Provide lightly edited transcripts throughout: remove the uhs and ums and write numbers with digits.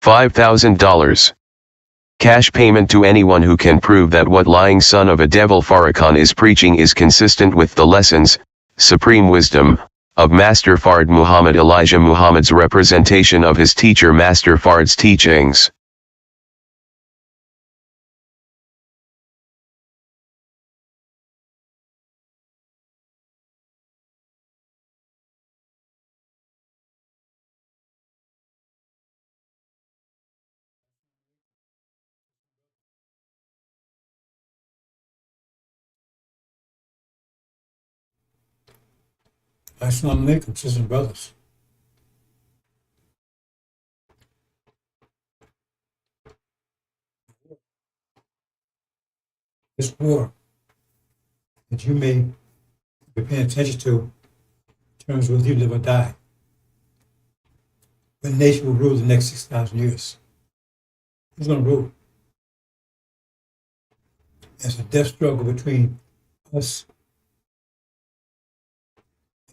$5,000. Cash payment to anyone who can prove that what lying son of a devil Farrakhan is preaching is consistent with the lessons, supreme wisdom, of Master Fard Muhammad Elijah Muhammad's representation of his teacher Master Fard's teachings. Assalamu alaikum, sisters and brothers. This war that you may be paying attention to in terms of whether you live or die, what nation will rule the next 6,000 years? Who's going to rule? It's a death struggle between us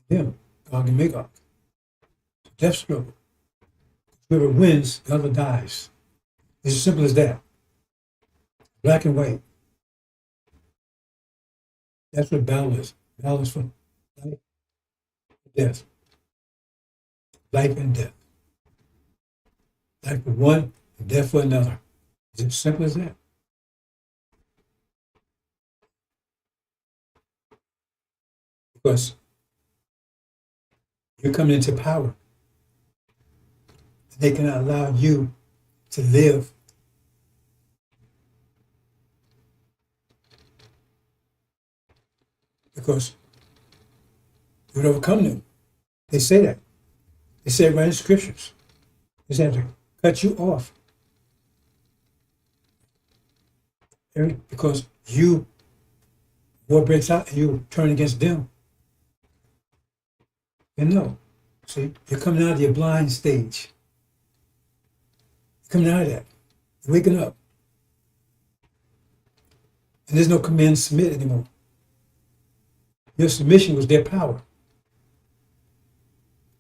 and them, Gog and Magog. It's a death struggle. Whoever wins, the other dies. It's as simple as that. Black and white. That's what battle is. Battle is for life and death. Life and death. Life for one and death for another. It's as simple as that. Because you're coming into power. They cannot allow you to live. Because you would overcome them. They say that. They say it right in scriptures. They say to cut you off. Because war breaks out and you turn against them. And no. See, you're coming out of your blind stage. You're coming out of that. You're waking up. And there's no command to submit anymore. Your submission was their power.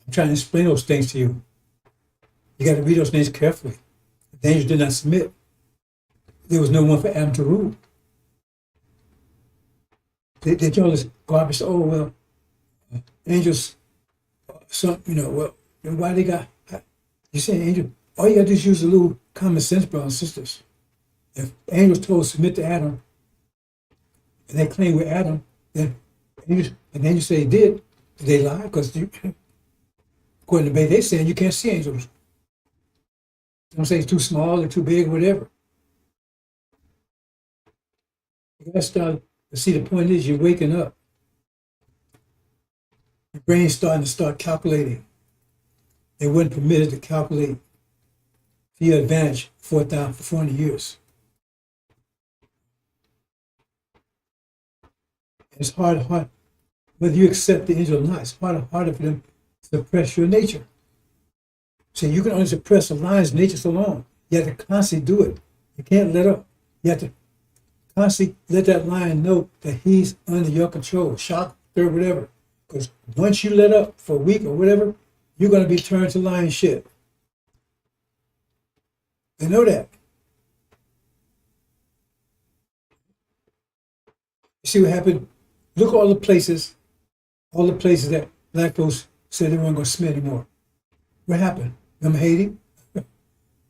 I'm trying to explain those things to you. You got to read those things carefully. The angels did not submit. There was no one for Adam to rule. They did all this garbage. Oh, well, angels, well, why they got, you say angel, all you got to do is use a little common sense, brothers and sisters. If angels told us to submit to Adam, and they claim we're Adam, then angels say they did they lie? Because according to they saying you can't see angels. Don't say it's too small or too big or whatever. You got to start to see the point is you're waking up. Your brain's starting to start calculating. They weren't permitted to calculate to your advantage for 400 years. It's hard, whether you accept the angel or not, it's harder for them to suppress your nature. See, you can only suppress a lion's nature so long. You have to constantly do it. You can't let up. You have to constantly let that lion know that he's under your control, shock, or whatever. Because once you let up for a week or whatever, you're going to be turned to lion shit. They know that. You see what happened? Look at all the places that black folks said they weren't going to submit anymore. What happened? Remember Haiti?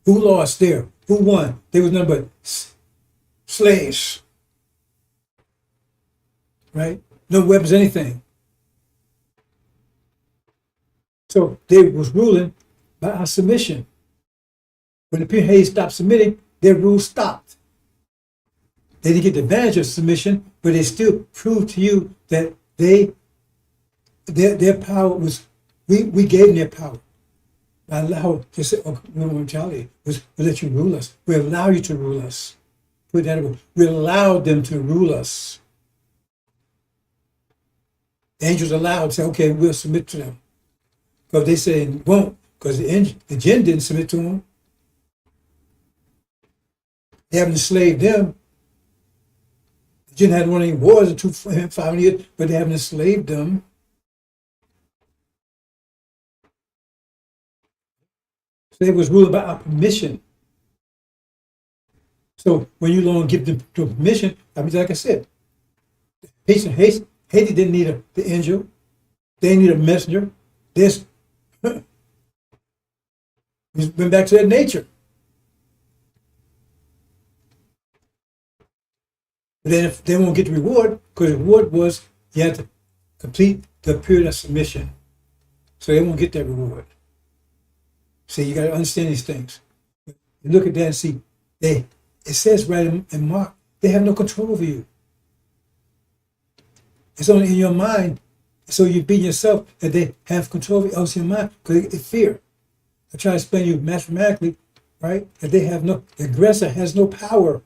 Who lost there? Who won? There was nothing but slaves. Right? No weapons, anything. So they was ruling by our submission. When the people Haiti stopped submitting, their rule stopped. They didn't get the advantage of submission, but they still proved to you that their power was, we gave them their power. I allow, just mentality was we let you rule us. We allow you to rule us. Put that away. We allowed them to rule us. The angels allowed, say, okay, we'll submit to them. But they say won't, because the jinn didn't submit to them. They haven't enslaved them. The jinn hadn't won any wars in 500 years, but they haven't enslaved them. So they was ruled by our permission. So when you don't give them the permission, I mean, like I said, Haiti didn't need the angel. They didn't need a messenger. This went back to their nature. But then if they won't get the reward, because the reward was you had to complete the period of submission. So they won't get that reward. See, you got to understand these things. You look at that and see, it says right in Mark, they have no control over you. It's only in your mind. So you beat yourself that they have control of your mind because it's fear. I try to explain to you mathematically, right? That they have the aggressor has no power.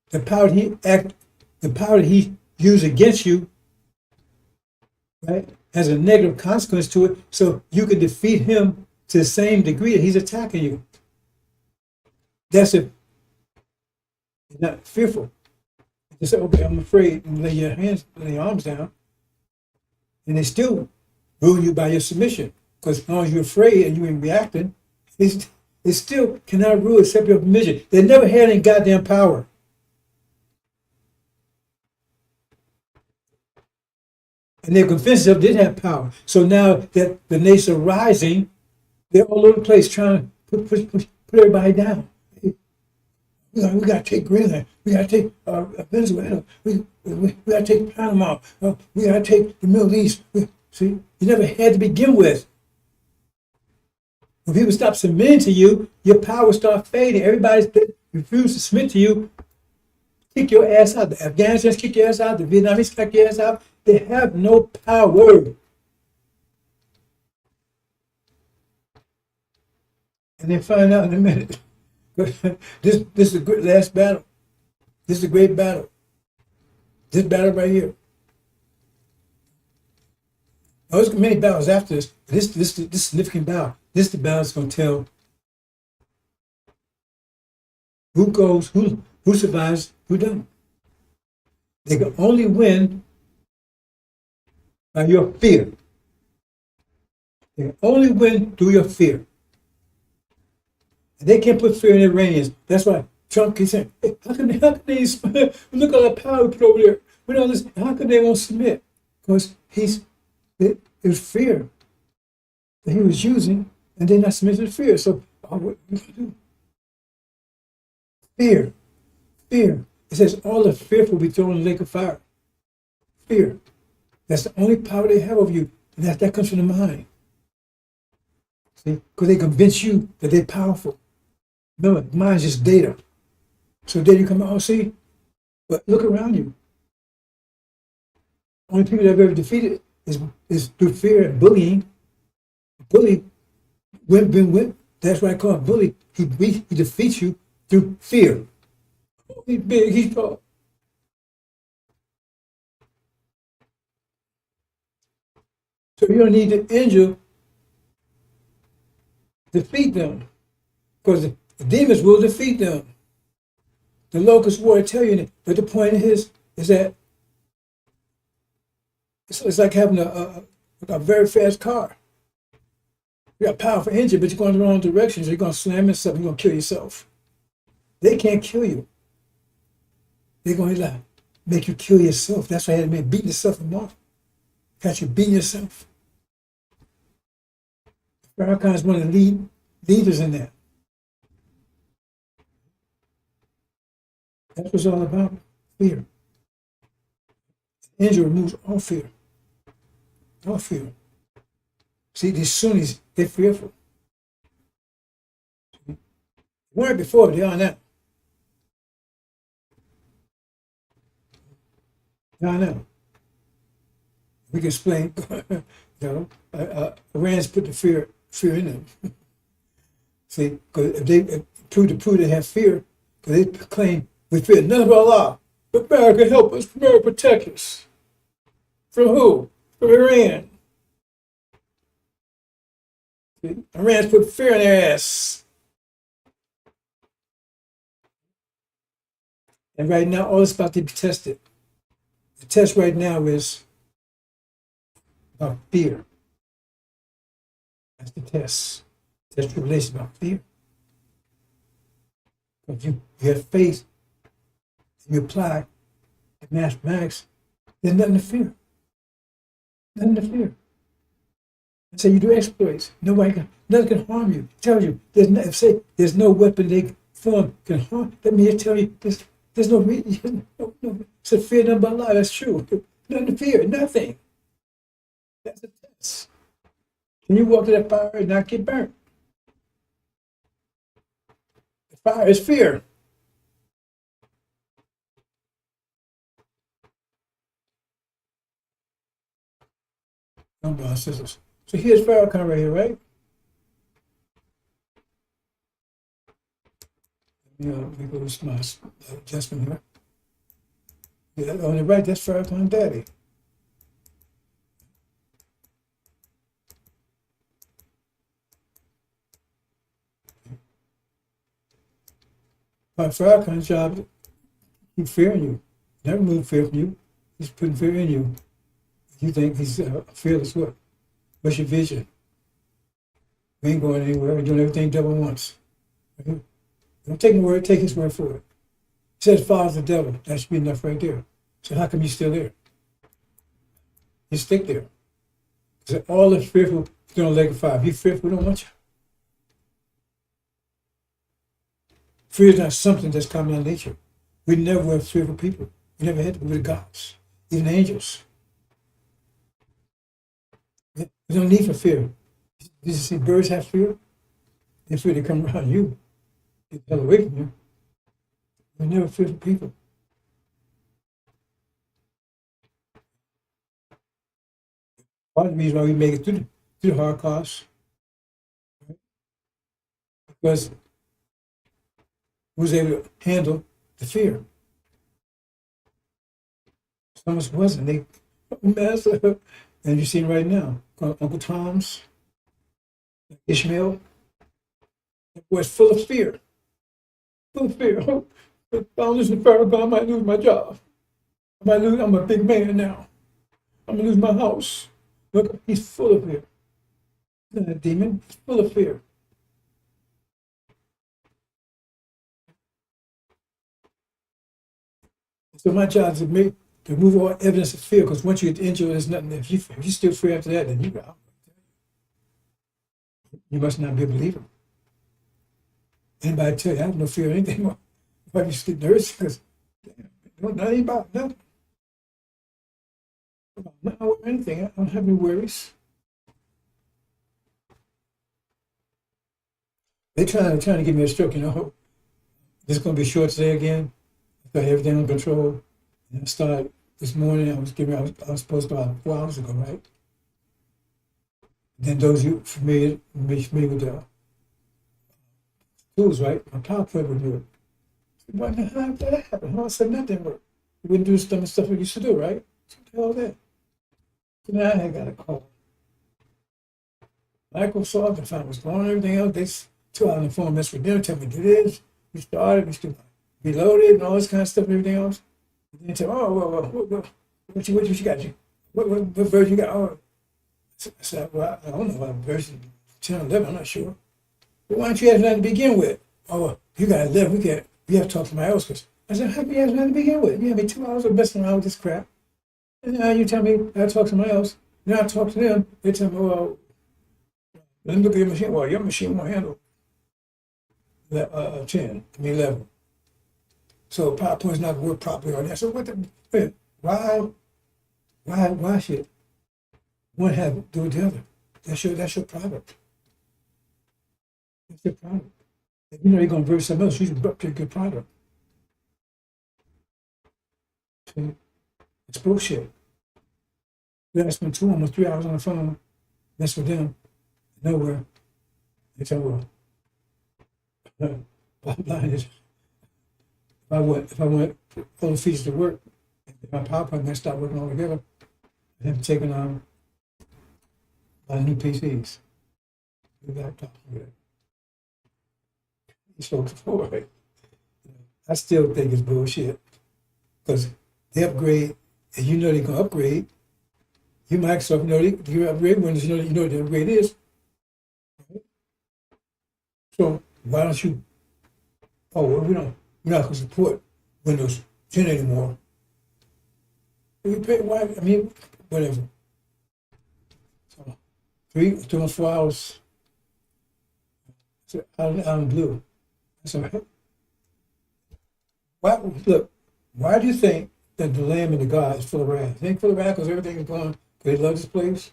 The power that he used against you, right, has a negative consequence to it. So you can defeat him to the same degree that he's attacking you. That's if you're not fearful. You say, okay, I'm afraid, and lay your arms down, and they still rule you by your submission. Because as long as you're afraid and you ain't reacting, it still cannot rule except your permission. They never had any goddamn power. And they're convinced they did have power. So now that the nations are rising, they're all over the place trying to put everybody down. We got to take Greenland. We got to take Venezuela. We got to take Panama. We got to take the Middle East. See, you never had to begin with. When people stop submitting to you, your power starts fading. Everybody that refuses to submit to you, kick your ass out. The Afghanistans kick your ass out. The Vietnamese kick your ass out. They have no power. And they find out in a minute. This is the great last battle. This is a great battle. This battle right here. Now, there's many battles after this. This significant battle. This is the battle that's going to tell who goes, who survives, who doesn't. They can only win by your fear. They can only win through your fear. And they can't put fear in the Iranians. That's why Trump keeps saying, hey, how can they look at the power we put over there. We don't listen. How can they won't submit? Because it was fear that he was using, and they're not submitting to fear. So what we gonna do? Fear. Fear. It says all the fearful will be thrown in the lake of fire. Fear. That's the only power they have over you. And that comes from the mind. See? Because they convince you that they're powerful. Remember, mind's just data. So data you come out, see? But look around you. Only people that have ever defeated is through fear and bullying. Bully, that's why I call him bully. He defeats you through fear. He's big, he's tall. So you don't need the angel to defeat them, because the demons will defeat them. The locust war tell you that, but the point is that it's like having a very fast car. You got a powerful engine, but you're going in the wrong direction, so you're going to slam into something, you're going to kill yourself. They can't kill you. They're going to make you kill yourself. That's why I had to beating yourself in off. Got you beating yourself. Farrakhan is one of the leaders in that. That's what it's all about, fear. Angel removes all fear. All fear. See, these Sunnis, they're fearful. They weren't before, they are now. They are now. We can explain, Iran's put the fear in them. See, because if they prove they have fear, because they claim we fear none of Allah. America help us, America protect us. From who? From Iran. See, Iran's put fear in their ass. And right now, all it's about to be tested. The test right now is about fear. That's the test. Test tribulation about fear. If you have faith and you apply the mathematics, there's nothing to fear. Nothing to fear. And so you do exploits. Nothing can harm you. It tells you there's no weapon they form can harm. That means it tell you there's no reason. No. So fear nothing but lie. That's true. Nothing to fear. Nothing. That's the test. Can you walk to that fire and not get burnt? The fire is fear. Oh, brothers and sisters. So here's Farrakhan right here, right? Let me go to my adjustment here. Yeah, on the right, that's Farrakhan Daddy. Farrakhan's job is to keep fear in you. Never remove fear from you. He's putting fear in you. You think he's fearless. What's your vision? We ain't going anywhere. We're doing everything devil wants. Right? Don't take my word, take his word for it. He says, Father's the devil. That should be enough right there. So how come you're still there? You stick there. Because all the fearful, you're on leg of fire. If you're fearful, we don't want you. Fear is not something that's common in nature. We never were fearful people. We never had to be with gods, even angels. We don't need for fear. Did you see birds have fear? They fear to come around you. Get the hell away from you. We never fearful people. Part of the reason why we make it through the Holocaust, right? Because we was able to handle the fear. Some of us wasn't. They messed up. And you see right now, Uncle Tom's, Ishmael, that boy's full of fear. Full of fear. Oh, if I don't listen to Farrakhan, I might lose my job. I'm a big man now. I'm gonna lose my house. Look, he's full of fear. He's not a demon, he's full of fear. So my job is to remove all evidence of fear, because once you get injured, there's nothing. If you still fear after that, then you must not be a believer. Anybody tell you I have no fear of anything? Why you get nervous? Because nothing about nothing. Not worry anything. I don't have any worries. They're trying to give me a stroke. This is going to be short today again. I got everything under control. And I started this morning. I was supposed to about 4 hours ago, right? Then those you familiar with the tools, right? My PowerPoint would do it. Why the hell did that happen? I said nothing worked. We wouldn't do some stuff we used to do, right? What the hell is that? So now I got a call. Microsoft, and found what's going on, everything else. They 2 hours on the phone, mess with them, tell me do this. We started, we still reloaded and all this kind of stuff and everything else. And then tell, what you got? What version you got? Oh, I said, well, I don't know what version 10 or 11, I'm not sure. But why don't you ask that to begin with? Oh, you got 11, we have to talk to somebody else. Cause I said, how can you ask that to begin with? You have me 2 hours of messing around with this crap. And now you tell me I talk to somebody else. Now I talk to them, they tell me, well, let me look at your machine. Well, your machine won't handle 11. So PowerPoint's not work properly on that. So why should one have to do with the other? That's your product. That's your product. If you know you're gonna verse something else, you should pick a good product. See? It's bullshit. Then I spent almost 3 hours on the phone, mess with them, nowhere. They tell me, well, bottom line is, if I want all the features to work, if my PowerPoint may stop working altogether, I have taken on my new PCs, new laptops. So before, I still think it's bullshit because they upgrade, and you know they're gonna upgrade. You Microsoft know you upgrade when you know what the upgrade is. So why don't you, oh, well, we're not going to support Windows 10 anymore. We pay, why, I mean, whatever. So 4 hours, so out in blue. So, why, look, why do you think that the Lamb and the God is full of wrath? It ain't full of wrath because everything is going, because they love this place?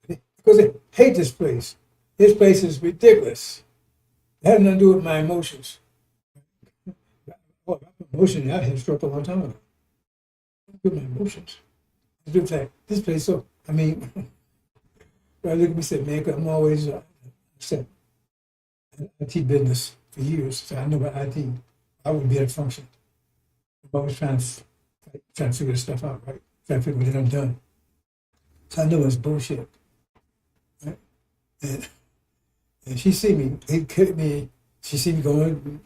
Because they hate this place. This place is ridiculous. It had nothing to do with my emotions. Well, my emotions, I had struck a long time ago. With my emotions. In fact, this place, so, I mean, I look at me and say, man, I'm always upset. IT business for years, so I know about IT. I wouldn't be able to function. I'm always trying to figure this stuff out, right? Trying to figure what I'm done. So I know it's bullshit. Right? And she see me, it cut me, she see me going,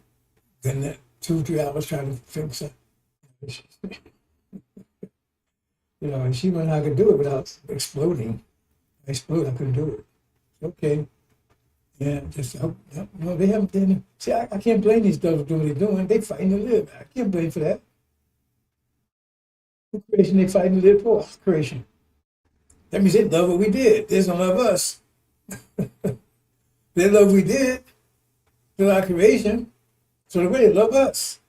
then that 2-3 hours trying to fix it. And she went, I could do it without exploding. I exploded, I couldn't do it. Okay. Yeah, just, they haven't been, see, I can't blame these devils doing what they're doing. They fighting to live. I can't blame for that. What creation they fighting to live for? Creation. That means they love what we did. They don't love us. They love what we did. They love our creation. So the way they love us.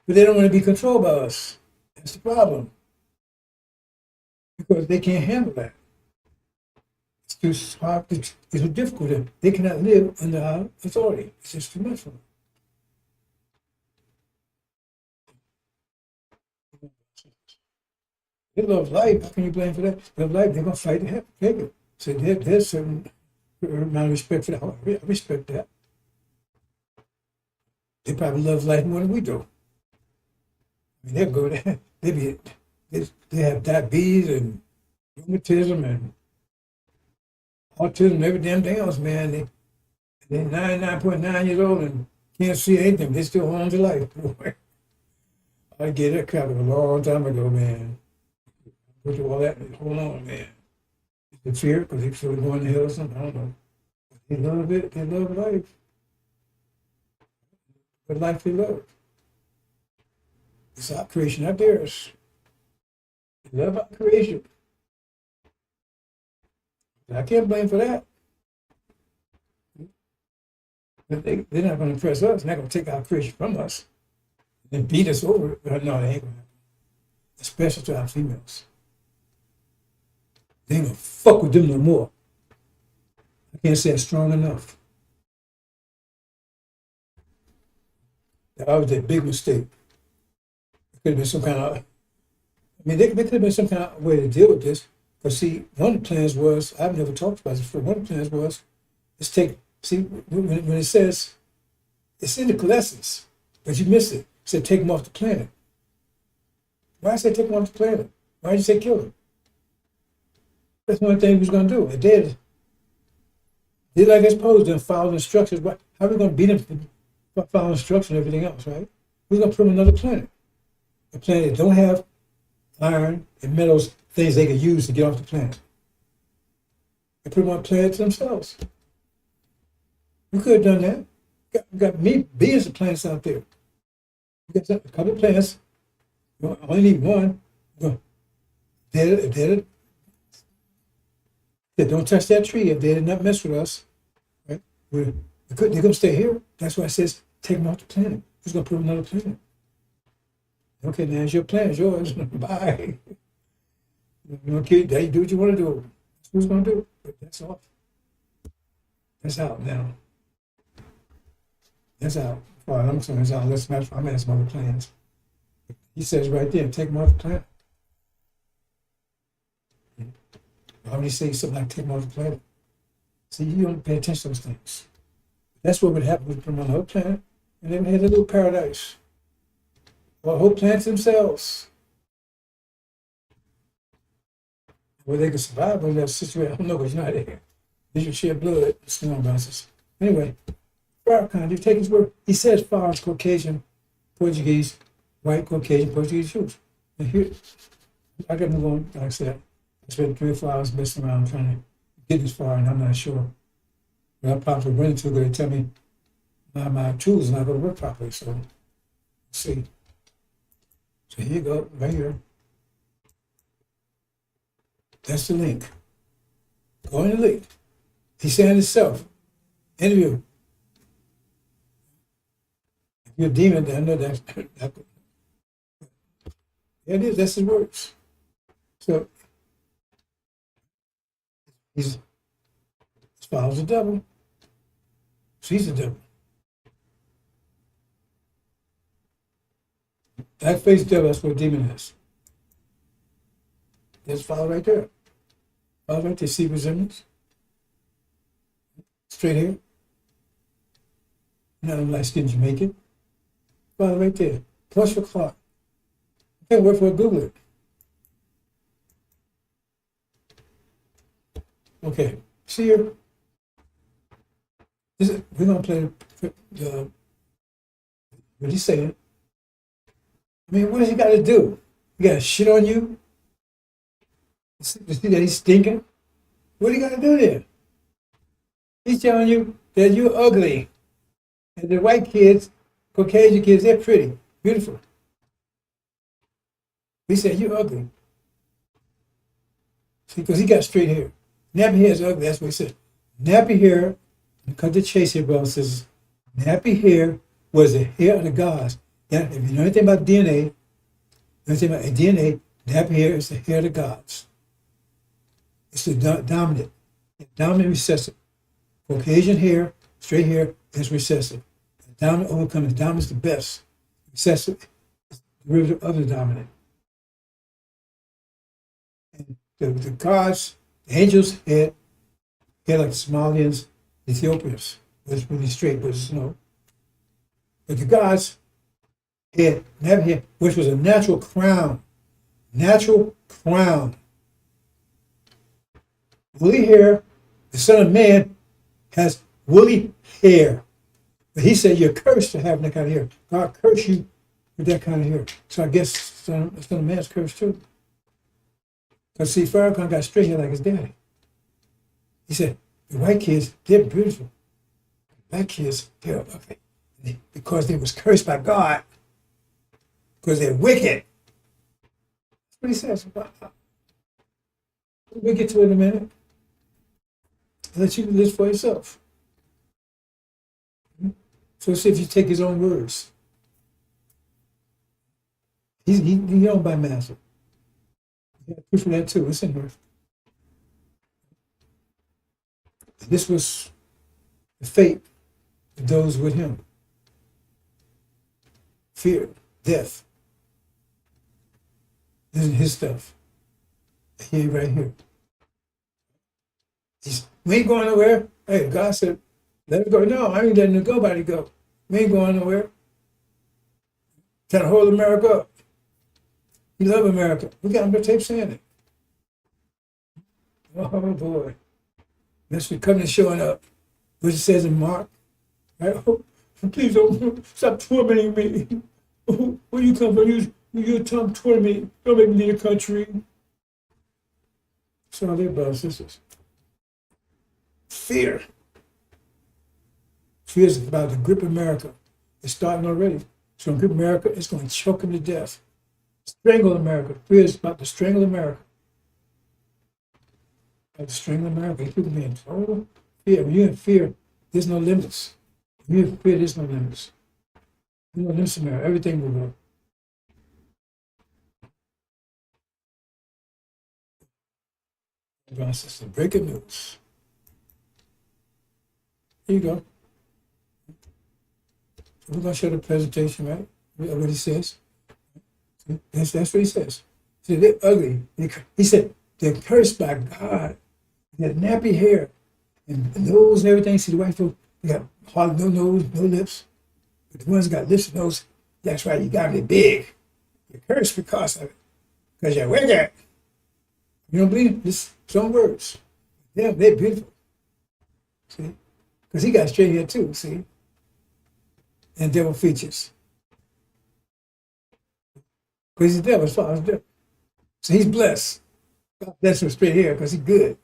But they don't want to be controlled by us. That's the problem. Because they can't handle that. It's too hard, it's too difficult. They cannot live under our authority. It's just too much for them. They love life. How can you blame for that? They love life. They're going to fight to have to take it. So there's certain amount of respect for that. I respect that. They probably love life more than we do. I mean, they'll go there. They have diabetes and rheumatism and autism, every damn thing else, man. They're 99.9 years old and can't see anything. They still hold on to life. Boy. I get that crap a long time ago, man. Go through all that. Hold on, man. The fear, because they feel going to hell or something. I don't know. They love it. They love life. What life they love. It's our creation, not theirs. They love our creation. I can't blame for that. They're not going to impress us. They're not going to take our creation from us and beat us over it. No, they ain't going to happen. Especially to our females. They ain't going to fuck with them no more. I can't say it strong enough. That was a big mistake. It could have been some kind of, there could have been some kind of way to deal with this. But see, one of the plans was, I've never talked about this before, one of the plans was, when it says, it's in the Colossians, but you missed it. It said take them off the planet. Why I say take them off the planet? Why did you say kill them? That's one thing he was going to do. It did. Did like it's supposed to follow instructions. How are we going to beat them for following instructions and everything else, right? We're going to put them on another planet. A planet that don't have iron and metals, things they could use to get off the planet. They put them on planets themselves. We could have done that. We got billions of planets out there. We got a couple of planets. You only need one. They don't touch that tree if they did not mess with us. Right? They're going to stay here. That's why it says take them off the planet. Who's going to put them on another planet? Okay, now it's your plan. It's yours. Bye. You want to do what you want to do. That's who's going to do it. But that's off. That's out now. That's out. Well, I'm saying it's out. I'm at some other plans. He says right there, take them off the planet. Why would he say something like take them off the planet? See, you don't pay attention to those things. That's what would happen with them on the whole planet. And then we had a little paradise. Well, whole planets themselves. Where they could survive in that situation, I don't know, but you're not there. They should share blood, storm bounces. Anyway, Farrakhan, you take his word. He says far as Caucasian, Portuguese, white Caucasian, Portuguese Jews. And here, I got to move on. Like I said, I spent 3 or 4 hours messing around trying to get this far, and I'm not sure. But I'm probably running to they tell me my tools are not going to work properly. So let's see. So here you go, right here. That's the link. Go on the link. He's saying himself. Interview. If you're a demon, then I know that. There it is. That's his words. So he's follows the devil. She's the devil. That face devil, that's what a demon is. Just follow right there. Follow right there. See resemblance. Straight hair. Not a light skinned Jamaican. Follow right there. Plus for Clark. Okay, word for it, Google it. Okay. See here. We're gonna play what he's saying. I mean, what does he got to do? He got to shit on you? You see that he's stinking? What do you got to do there? He's telling you that you're ugly. And the white kids, Caucasian kids, they're pretty, beautiful. He said, you're ugly. See, because he got straight hair. Nappy hair is ugly, that's what he said. Nappy hair, cut the chase here, brother, says, nappy hair was the hair of the gods. Yeah, if you know anything about DNA, nappy hair is the hair of the gods. It's the dominant recessive. Caucasian hair, straight hair is recessive. The dominant overcomes. Dominant is the best. Recessive is the derivative of the dominant. And the gods, the angels had like Somalians, Ethiopians. It was really straight, but it's no. But the gods had nappy hair, which was a natural crown. Natural crown. Woolly hair, the Son of Man has woolly hair. But he said you're cursed to have that kind of hair. God cursed you with that kind of hair. So I guess the Son of Man's cursed too. Because see, Farrakhan got straight hair like his daddy. He said, the white kids, they're beautiful. Black kids, they're ugly. Because they was cursed by God. Because they're wicked. That's what he says. We'll get to it in a minute. I'll let you live for yourself. So let's see if you take his own words. He owned by master. Yeah, proof of that too. It's in here. This was the fate of those with him. Fear, death. This is his stuff. Here, right here. We ain't going nowhere. Hey, God said, let it go. No, I ain't letting nobody go. We ain't going nowhere. Trying to hold America up. We love America. We got him on tape saying it. Oh, boy. That's the covenant showing up. Which it says in Mark. Right? Oh, please don't stop tormenting me. Where you come from? You're tormenting me. Don't make me leave the country. So there, brothers and sisters. Fear. Fear is about to grip America. It's starting already. So grip America, it's going to choke him to death. Strangle America. Fear is about to strangle America. About to strangle America. People be in total fear. When you're in fear, there's no limits. When you're in fear, there's no limits. There's no limits in America. Everything will go. Brothers and sisters, breaking news. Here you go. We're going to show the presentation, right? What he says. That's what he says. See, they're ugly. He said they're cursed by God. They have nappy hair and nose and everything. See, the white folks, they got hardly no nose, no lips. But the ones that got lips and nose, that's right, you got to be big. You're cursed because of it. Because you're wicked. You don't believe this? Some words. They're beautiful. See? Because he got straight hair too, see? And devil features. Because he's the devil, as far as devil. So he's blessed. God bless him with straight hair because he's good.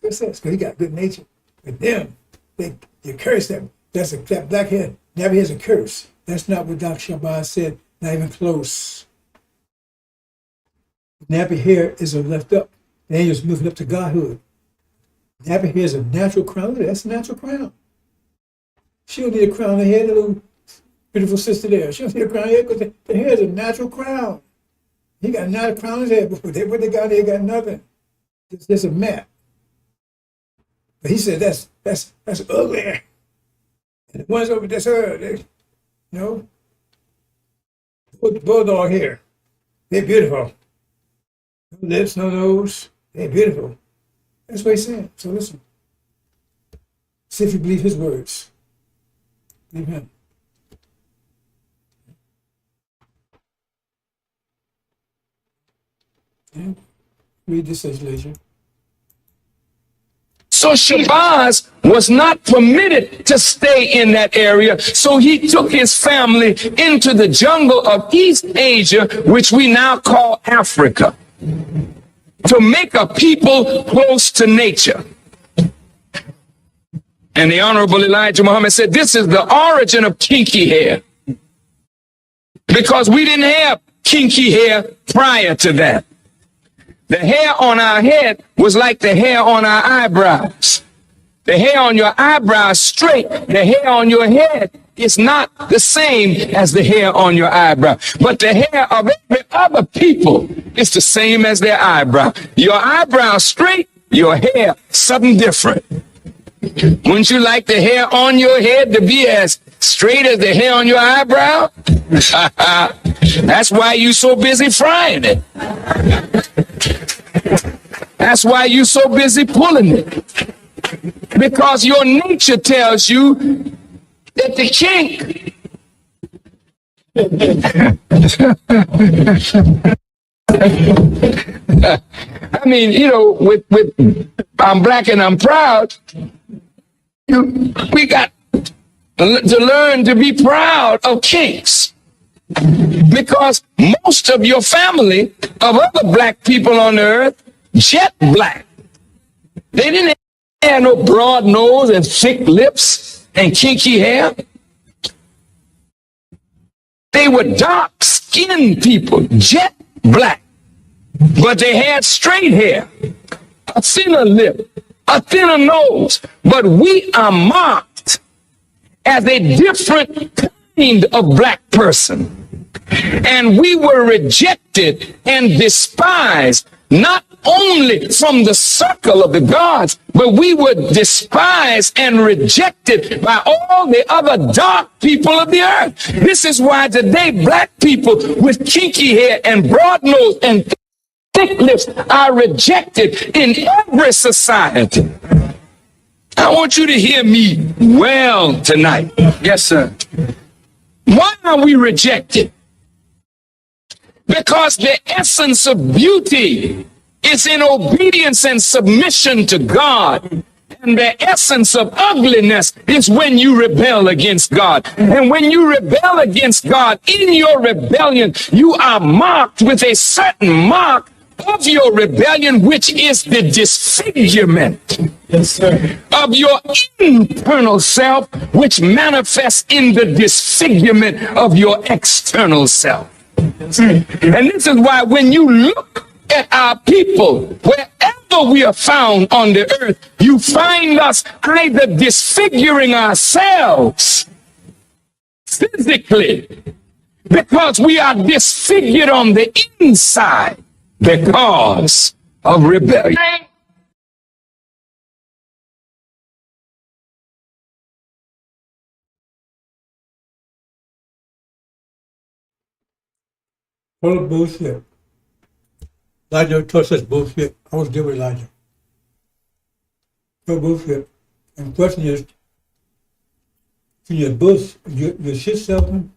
That's because he got good nature. But them, you curse them. That black hair never has a curse. That's not what Dr. Shabazz said, not even close. Nappy hair is a lift up. The angel's moving up to Godhood. Nappy hair is a natural crown. Look at that, that's a natural crown. She don't need a crown on her head, the little beautiful sister there. She don't need a crown on her head because the hair is a natural crown. He got not a crown on his head before. What they got, they got nothing. It's just a mat. But he said that's ugly. And the ones over that's her, bulldog hair. They're beautiful. No lips, no nose. They're beautiful. That's what he's saying. So listen. See if you believe his words. Believe him. Yeah. Read this as leisure. So Shabazz was not permitted to stay in that area, so he took his family into the jungle of East Asia, which we now call Africa, to make a people close to nature. And the Honorable Elijah Muhammad said, this is the origin of kinky hair, because we didn't have kinky hair prior to that. The hair on our head was like the hair on our eyebrows. The hair on your eyebrows straight. The hair on your head is not the same as the hair on your eyebrow. But the hair of every other people is the same as their eyebrow. Your eyebrow straight, your hair something different. Wouldn't you like the hair on your head to be as straight as the hair on your eyebrow? That's why you so busy frying it. That's why you so busy pulling it. Because your nature tells you that the kink I mean, with I'm black and I'm proud, we got to learn to be proud of kinks. Because most of your family of other black people on the earth, jet black. They didn't have no broad nose and thick lips and kinky hair. They were dark-skinned people, jet black. But they had straight hair, a thinner lip, a thinner nose. But we are marked as a different kind of black person. And we were rejected and despised, not only from the circle of the gods, but we were despised and rejected by all the other dark people of the earth. This is why today black people with kinky hair and broad nose and thick lips are rejected in every society. I want you to hear me well tonight. Yes, sir. Why are we rejected? Because the essence of beauty is in obedience and submission to God. And the essence of ugliness is when you rebel against God. And when you rebel against God, in your rebellion, you are marked with a certain mark of your rebellion, which is the disfigurement, yes, sir, of your internal self, which manifests in the disfigurement of your external self. Yes, and this is why when you look at our people, wherever we are found on the earth, you find us either disfiguring ourselves physically, because we are disfigured on the inside because of rebellion. Full of bullshit. Elijah taught such bullshit. I was dealing with Elijah. No bullshit. And the question is, can your shit salesman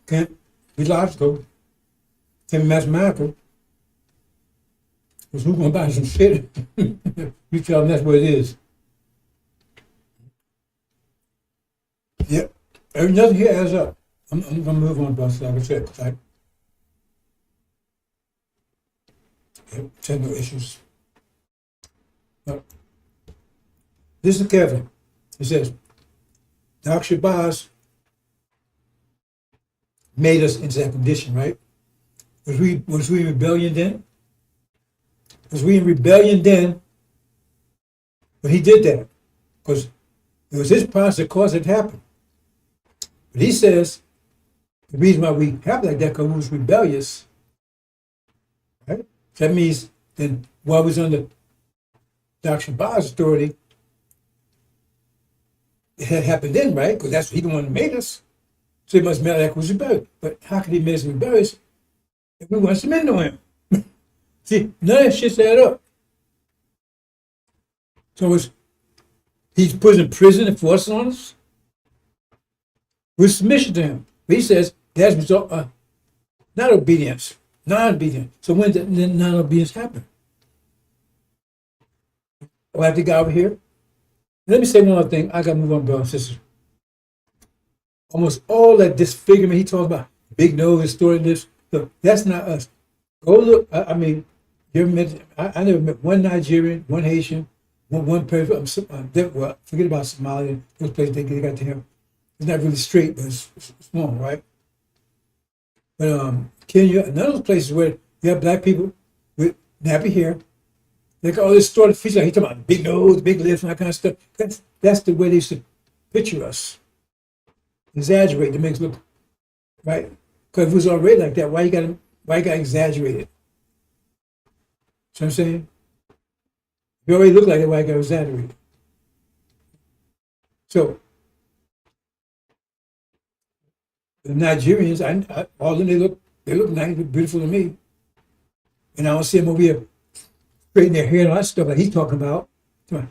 can't be logical, can be mathematical, because who's going to buy some shit? You tell them that's what it is. Yep. Nothing here adds up. I'm going to move on, boss, like I said. Technical issues. But listen carefully. It says, Dr. Shabazz made us into that condition, right? Was we in rebellion then? Was we in rebellion then? But he did that because it was his process that caused it to happen. But he says the reason why we have like that because we was rebellious, right? That means then while we was under Dr. Shabazz authority, it had happened then, right? Because that's he the one that made us. So it must matter like we was rebellious. But how could he make us rebellious if we weren't submitting to him? See, none of that shit's add up. So he's put in prison and forcing on us with submission to him. But he says that's result not obedience, non-obedience. So when did non-obedience happen? Oh, I have to go over here. Let me say one other thing. I got to move on, brothers and sisters. Almost all that disfigurement he talks about, big nose, story this, look, that's not us. Go look. I mean, you ever met? I never met one Nigerian, one Haitian, one person. Well, forget about Somalia. Those places they got to him. It's not really straight, but it's long, right? But Kenya, none of those places where you have black people with nappy hair. They got all this distorted features. Like he talking about big nose, big lips, and that kind of stuff. That's the way they should picture us. Exaggerate to make us look right. Because if it was already like that, why you got to exaggerate it? See what I'm saying? If you already look like that, why you got to exaggerate it? So the Nigerians, all of them, they look nice, look beautiful to me, and I don't see them over here straightening their hair and all that stuff like he's talking about.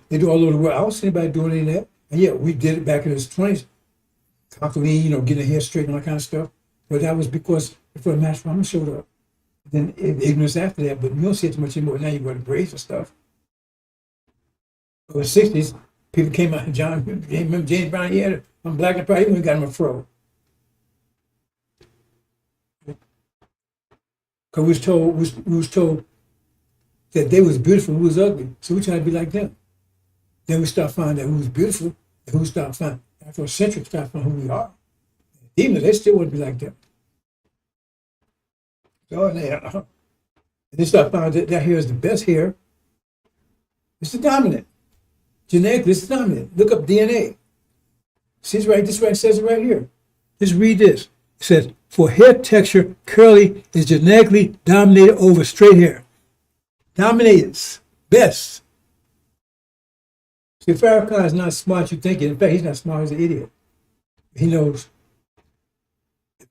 They do all over the world. I don't see anybody doing any of that. And yeah, we did it back in his 20s. Constantly, getting the hair straight and all that kind of stuff. But that was because before the Master Muhammad showed up. Then ignorance after that, but you don't see it too much anymore. Now you wear the braids and stuff. In the 60s, people came out, remember James Brown, he had I'm black and proud, he even got him a fro. Because we was told that they was beautiful, we was ugly. So we tried to be like them. Then we start finding that we was beautiful, and we start finding, after a century, start finding who we are. Even though they still want to be like them. So and they start finding that hair is the best hair. It's the dominant. Genetically, it's the dominant. Look up DNA. See, this right says it right here. Just read this. It says, for hair texture, curly is genetically dominated over straight hair. Dominated. Best. See, Farrakhan is not smart, you think. In fact, he's not smart, he's an idiot. He knows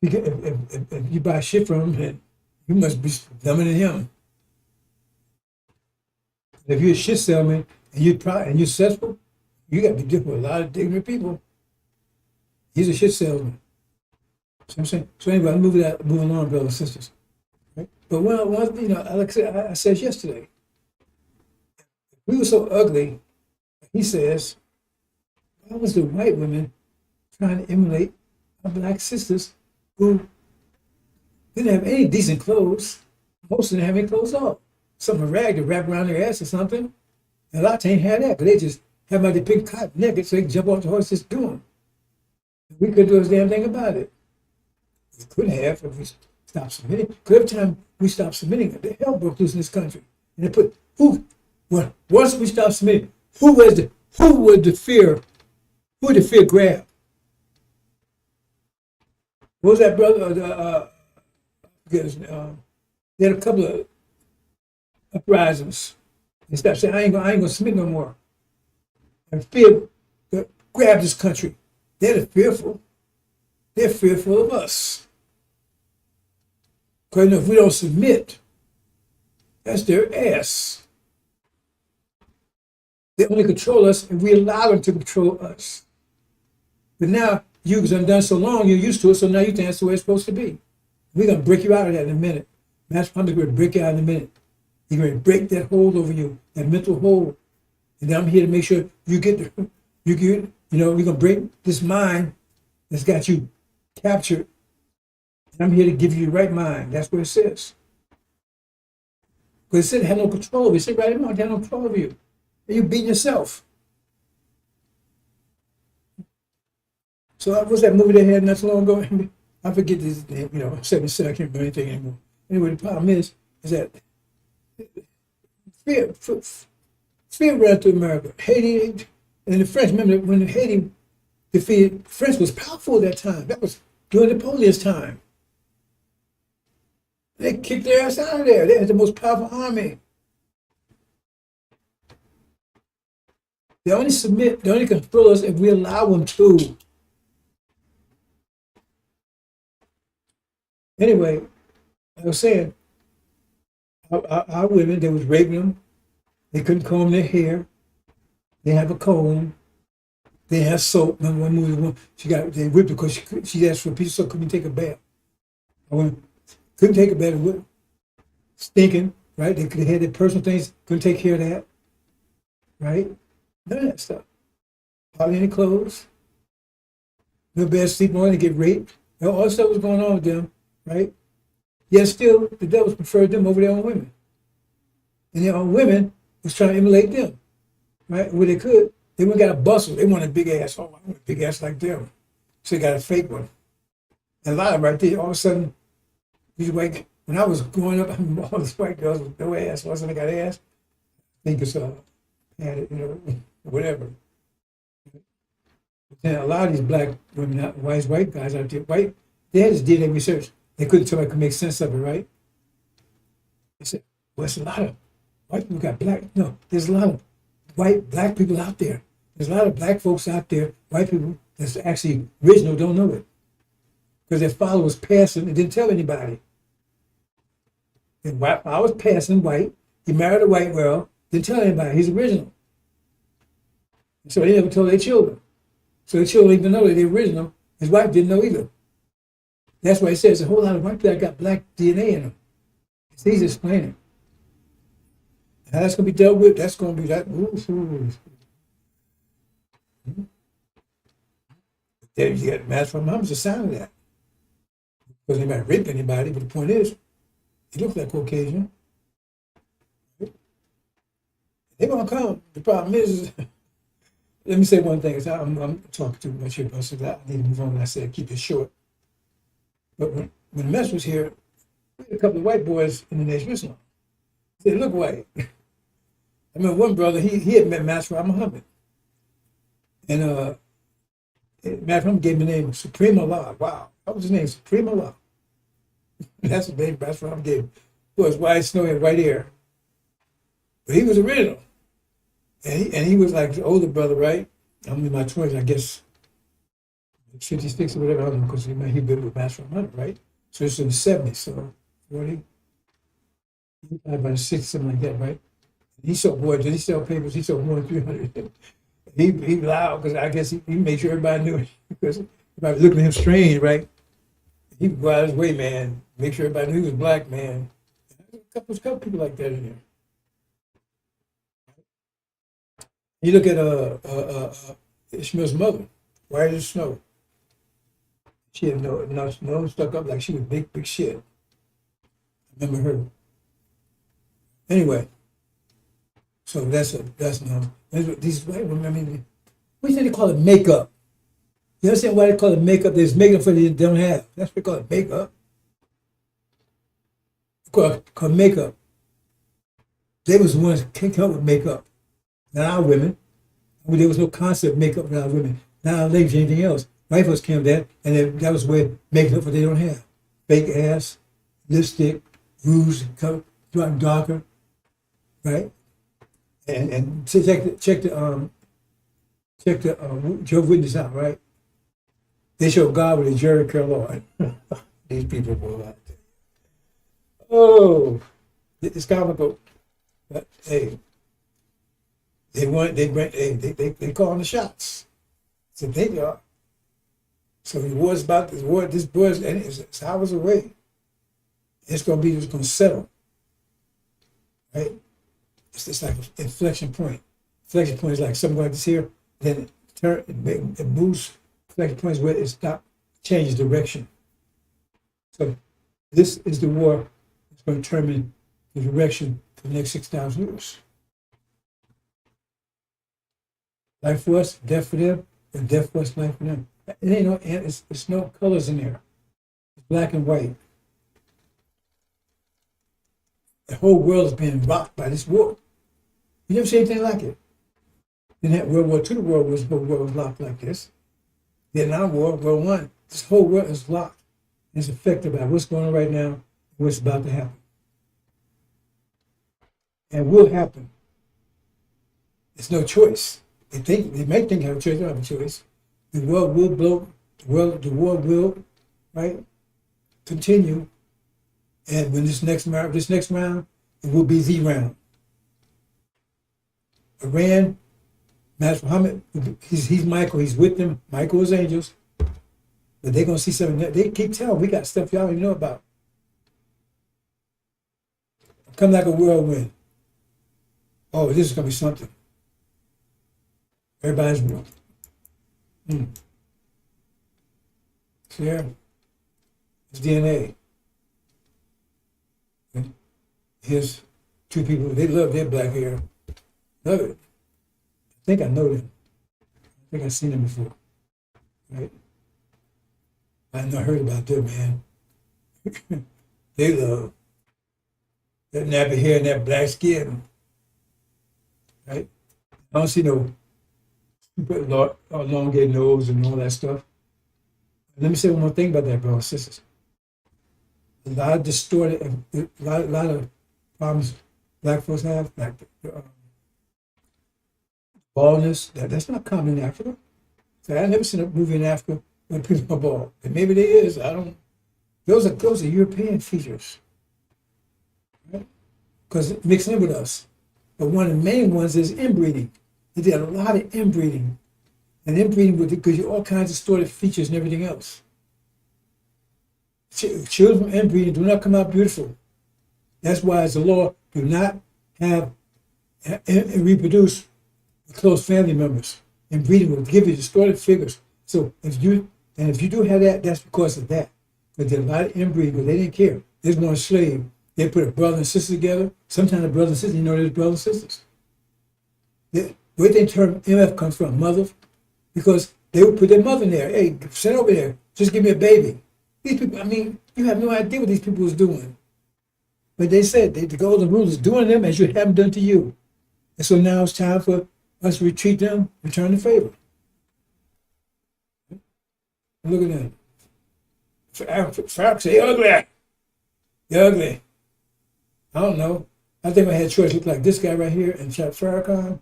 if you buy shit from him, you must be dumber than him. If you're a shit salesman and you're successful, you got to be different with a lot of ignorant people. He's a shit salesman. See what I'm saying? So anyway, I'm moving on, brothers and sisters. Right? But like I said yesterday, we were so ugly. He says, why was the white women trying to emulate our black sisters who didn't have any decent clothes? Most didn't have any clothes at all. Some rag to wrap around their ass or something. And a lot ain't had that, because they just have them out there picking cotton naked so they can jump off the horse just do them. We couldn't do a damn thing about it. We could have if we stopped submitting. Because every time we stopped submitting, the hell broke loose in this country. And they put, once we stopped submitting, who would the fear grab? What was that, brother? They had a couple of uprisings. They stopped saying, I ain't gonna submit no more. And fear grabbed this country. They're fearful. They're fearful of us. Because if we don't submit, that's their ass. They only control us and we allow them to control us. But now, you've done so long, you're used to it, so now you think that's the way it's supposed to be. We're going to break you out of that in a minute. Master Muhammad's going to break you out in a minute. He's going to break that hold over you, that mental hold. And then I'm here to make sure we're going to break this mind that's got you captured. And I'm here to give you the right mind. That's what it says. Because it said it had no control over you. It said right now, it had no control over you. And you're beating yourself. So what's that movie they had not so long ago? I forget this name, 77, I can't remember anything anymore. Anyway, the problem is that fear ran through America. Haiti and the French, remember when Haiti defeated, French was powerful at that time. That was during Napoleon's time. They kicked their ass out of there. They had the most powerful army. They only control us if we allow them to. Anyway, I was saying, our women, they was raping them. They couldn't comb their hair. They have a comb. They have soap. Remember one movie, they whipped her because she asked for a piece of soap, couldn't take a bath. Couldn't take a bath, stinking, right? They could have had their personal things, couldn't take care of that, right? None of that stuff. Hardly any clothes. No bed, sleep on, they get raped. All that stuff was going on with them, right? Yet still, the devils preferred them over their own women. And their own women was trying to emulate them, right? Where they could. They went and got a bustle. They wanted a big ass. Oh, I want a big ass like them. So they got a fake one. And a lot of them right there, all of a sudden, when I was growing up, all these white girls with no ass, all of a sudden they got ass. I think it's padded, whatever. But then a lot of these black women, white guys out there, they had this DNA research. They couldn't, somebody could make sense of it, right? They said, well, it's a lot of white people got black. No, there's a lot of black people out there. There's a lot of black folks out there, white people that's actually original, don't know it. Because their father was passing and didn't tell anybody. And I was passing white. He married a white girl, didn't tell anybody. He's original. So they never told their children. So the children even know that they're original. His wife didn't know either. That's why he says a whole lot of white people got black DNA in them. It's easy to explain it. How that's going to be dealt with, that's going to be that. Then you get match from mom's a sign of that. Because they might rape anybody, but the point is, he looks like Caucasian. They're going to come. The problem is let me say one thing. I'm talking too much here, but I need to move on. I said keep it short. But when the mess was here, we had a couple of white boys in the Nation Islam. They look white. I remember one brother, he had met Master Muhammad. And Master Muhammad gave him the name Supreme Allah. Wow. That was his name, Supreme Allah. That's the name Master Muhammad gave him. Boy, his white, snowy, white hair. But he was original. And he was like the older brother, right? I'm in my 20s, I guess. 56 or whatever, I don't know, because he'd been with Master Muhammad, right? So it's in the 70s, so 40, about 60, something like that, right? He sold boys, did he sell papers? He sold more than 300. He loud, because I guess he made sure everybody knew it, because everybody was looking at him strange, right? He would go out of his way, man, make sure everybody knew he was black, man. There's a couple people like that in there. You look at Ishmael's mother, white as snow. She had no stuck up like she was big shit. I remember her. Anyway, so that's no. These white women, I mean, what do they call it? Makeup. You understand why they call it makeup? There's makeup for they don't have. That's what they call it, makeup. Called makeup. They was the ones that came up with makeup. Not our women. I mean, there was no concept of makeup for our women. Not our ladies, anything else. White folks came there, and that was where making up what they don't have. Fake ass, lipstick, rouge, color, darker, right? And check the Jehovah's Witness out, right? They show God with a Jerry curl on. These people go out there. Oh, it's comical. But hey, they calling the shots. So they are. So the war's about this war. This war's and it's hours away. It's going to settle, right? It's like an inflection point. Inflection point is like something like this here. Then it moves. Inflection point is where it stops, changes direction. So this is the war that's going to determine the direction for the next 6,000 years. Life for us, death for them, and death for us, life for them. It ain't no, it's no colors in there. It's black and white. The whole world is being rocked by this war. You never see anything like it. In that World War II, the world was locked like this. Vietnam War, World War I, this whole world is locked. It's affected by what's going on right now and what's about to happen. And will happen. It's no choice. They might think they have a choice, they don't have a choice. The world will blow, the war will, right, continue. And when this next round, it will be the round. Iran, Master Muhammad, he's Michael, he's with them. Michael is angels. But they're going to see something. They keep telling, we got stuff y'all don't even know about. Come like a whirlwind. Oh, this is going to be something. Everybody's real. See here? It's DNA. And here's two people, they love their black hair. Love it. I think I know them. I think I've seen them before. Right? I've not heard about them, man. They love that nappy hair and that black skin. Right? I don't see no super elongated nose and all that stuff. Let me say one more thing about that, brothers and sisters. A lot of distorted, a lot of problems black folks have, like baldness, that's not common in Africa. So I've never seen a movie in Africa where people are bald. And maybe there is, I don't. Those are European features. Right? Because mixing in with us. But one of the main ones is inbreeding. They did a lot of inbreeding. And inbreeding gives you all kinds of distorted features and everything else. Children from inbreeding do not come out beautiful. That's why, as a law, do not have and reproduce with close family members. Inbreeding will give you distorted figures. So if you do have that, that's because of that. But there's a lot of inbreeding, but they didn't care. There's one slave. They put a brother and sister together. Sometimes the brother and sister, there's brothers and sisters. Where the term MF comes from, mother, because they would put their mother in there. Hey, send over there. Just give me a baby. These people, I mean, you have no idea what these people was doing. But they said the golden rule is doing them as you have them done to you. And so now it's time for us to retreat them, return the favor. Look at them. Farrakhan say, ugly. You're ugly. I don't know. I think if I had a choice, look like this guy right here and shot Farrakhan.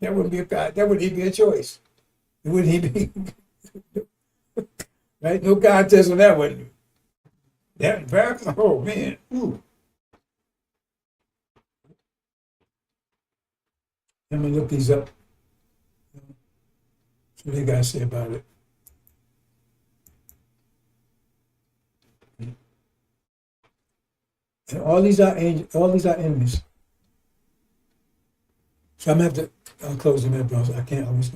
That wouldn't be that wouldn't even be a choice. It wouldn't even be right? No contest on that one. That Farrakhan, oh man. Ooh. I'm gonna look these up. See what they gotta say about it. And all these are angels, all these are enemies. So I'm gonna have to close the minute, bros. I can't always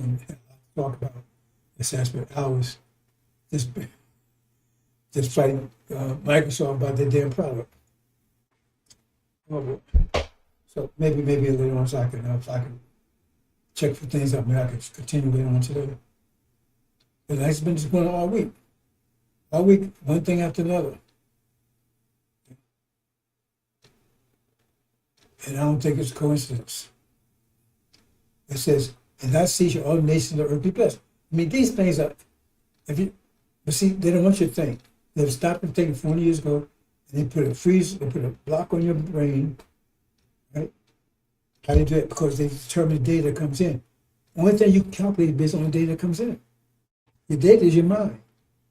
talk about this aspect. I was just fighting Microsoft about their damn product. Oh, so maybe later on, so I can check for things out. Maybe I can continue later on today. But it's been just going on all week. All week, one thing after another. And I don't think it's a coincidence. It says, and I see all the nations of earth be blessed. I mean, these things are, but see, they don't want you to think. They've stopped them thinking 40 years ago, and they put a block on your brain, right? How they do it? Because they determine the data that comes in. The only thing you can calculate is based on the data that comes in. Your data is your mind.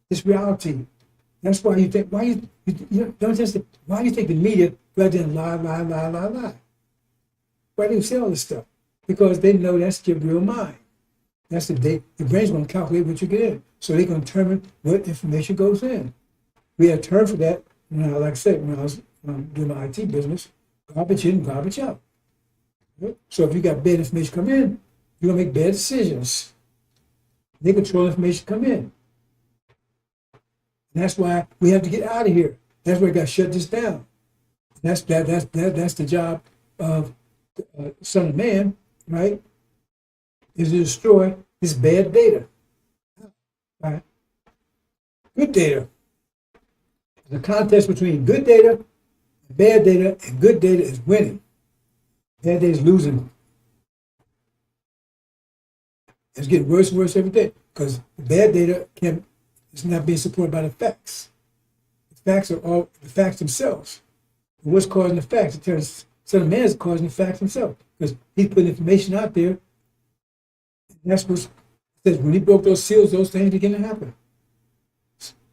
It's reality. That's why you think, don't just, why do you think the media rather than lie? Why do you say all this stuff? Because they know that's your real mind. That's the brain's going to calculate what you get in. So they can determine what information goes in. We had a term for that, like I said, when I was doing my IT business, garbage in, garbage out. So if you got bad information come in, you're going to make bad decisions. They control information come in. And that's why we have to get out of here. That's why we got to shut this down. That's the job of the Son of Man, right? Is to destroy this bad data. All right. Good data. The contest between good data and bad data, and good data is winning. Bad data is losing. It's getting worse and worse every day because bad data is not being supported by the facts. The facts are all the facts themselves. And what's causing the facts? It turns so the man is causing the facts himself because he's putting information out there. And that's what says when he broke those seals, those things begin to happen.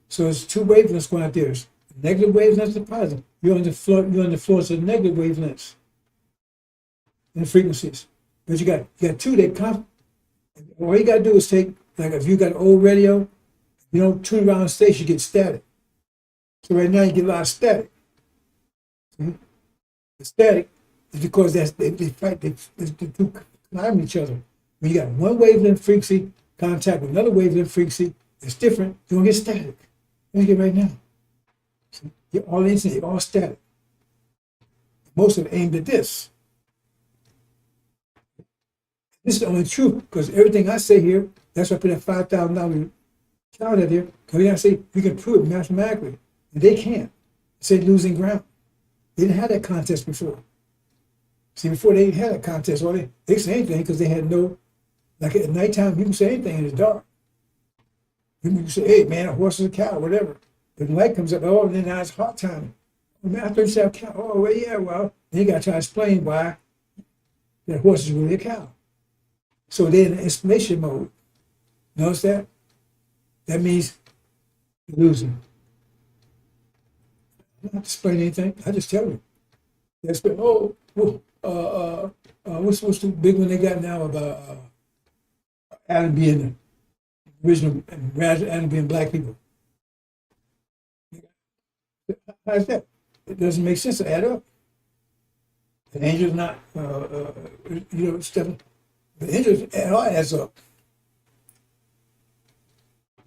So it's two wavelengths going out there. It's negative wavelengths and positive. You're on the floor. You're on the floors of negative wavelengths and frequencies. But you got two that come. All you gotta do is take, like if you got an old radio, you don't tune around the station, you get static. So right now you get a lot of static. See? The static is because they fight, they do climb each other. When you got one wavelength frequency contact with another wavelength frequency, it's different, you're gonna get static. What you get right now. See? You're all instant, you're all static. Most of it aimed at this. This is the only truth, because everything I say here, that's why I put that $5,000 count out there, because I say we can prove it mathematically, and they can't. It's losing ground. They didn't have that contest before. See, before they had that contest, or they say anything because they had no, like at nighttime, people say anything in the dark. People say, hey man, a horse is a cow, whatever. But the light comes up, oh, and then now it's hot time. Oh, man, I thought you said a cow. Oh, well, yeah, well, then you got to try to explain why that horse is really a cow. So they're in explanation mode. Notice that? That means you're losing. I don't have to explain anything. I just tell you. They explain, what's the big one they got now about Adam being the original, Adam being black people? How's that? It doesn't make sense to add up. The angel's not, stuff. The angels, it all adds up.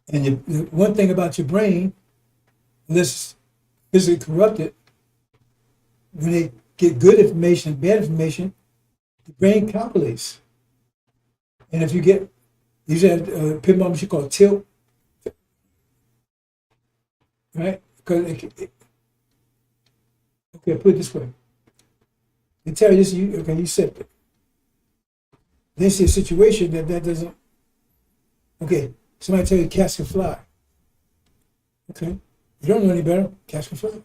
And the one thing about your brain, unless it's physically corrupted, when they get good information and bad information, the brain calculates. And if you get, these are pinball machine called tilt, right? Because okay, put it this way. They tell you this, you said it. They see a situation that doesn't, okay, somebody tell you cats can fly. Okay, you don't know any better, cats can fly.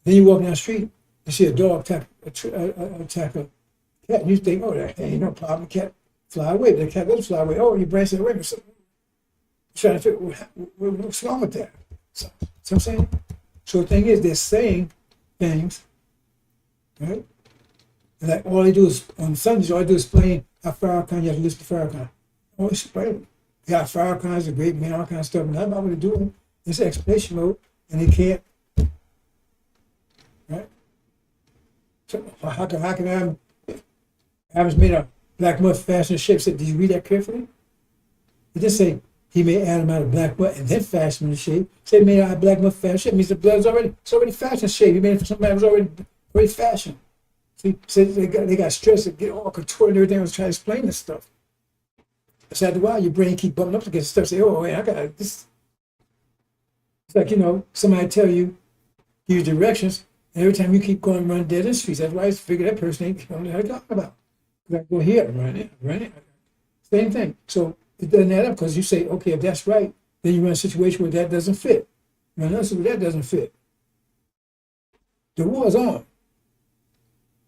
Then you walk down the street, you see a dog attack a cat, and you think, oh, that ain't no problem, the cat fly away, but the cat doesn't fly away. Oh, your brain says, wait a minute, so, trying to figure what's wrong with that? So what I'm saying? So the thing is, they're saying things, right? And like all they do is, on Sundays, all they do is explain how Farrakhan, you have to listen to Farrakhan. Oh, explain it. Yeah, Farrakhan's a great man, all kind of stuff. Nothing about what they're doing. It's explanation mode, and they can't, right? So how can Adam's made a black mud fashion shape? Said, did you read that carefully? It didn't say he made Adam out of black mud and then fashioned the shape. Say he made out of black mud fashion shape. It means the blood's already fashioned shape. He made it for somebody that was already fashioned. See, so they got stressed and get all contorted and everything. I was trying to explain this stuff. So after a while, your brain keep bumping up against stuff. Say, oh, man, I got this. It's like, somebody tell you, give you directions, and every time you keep going run dead end streets. That's why I figure that person ain't know what I'm talking about. You got to go here, run it. Same thing. So it doesn't add up because you say, okay, if that's right, then you run a situation where that doesn't fit. You run another situation where that doesn't fit. The war's on.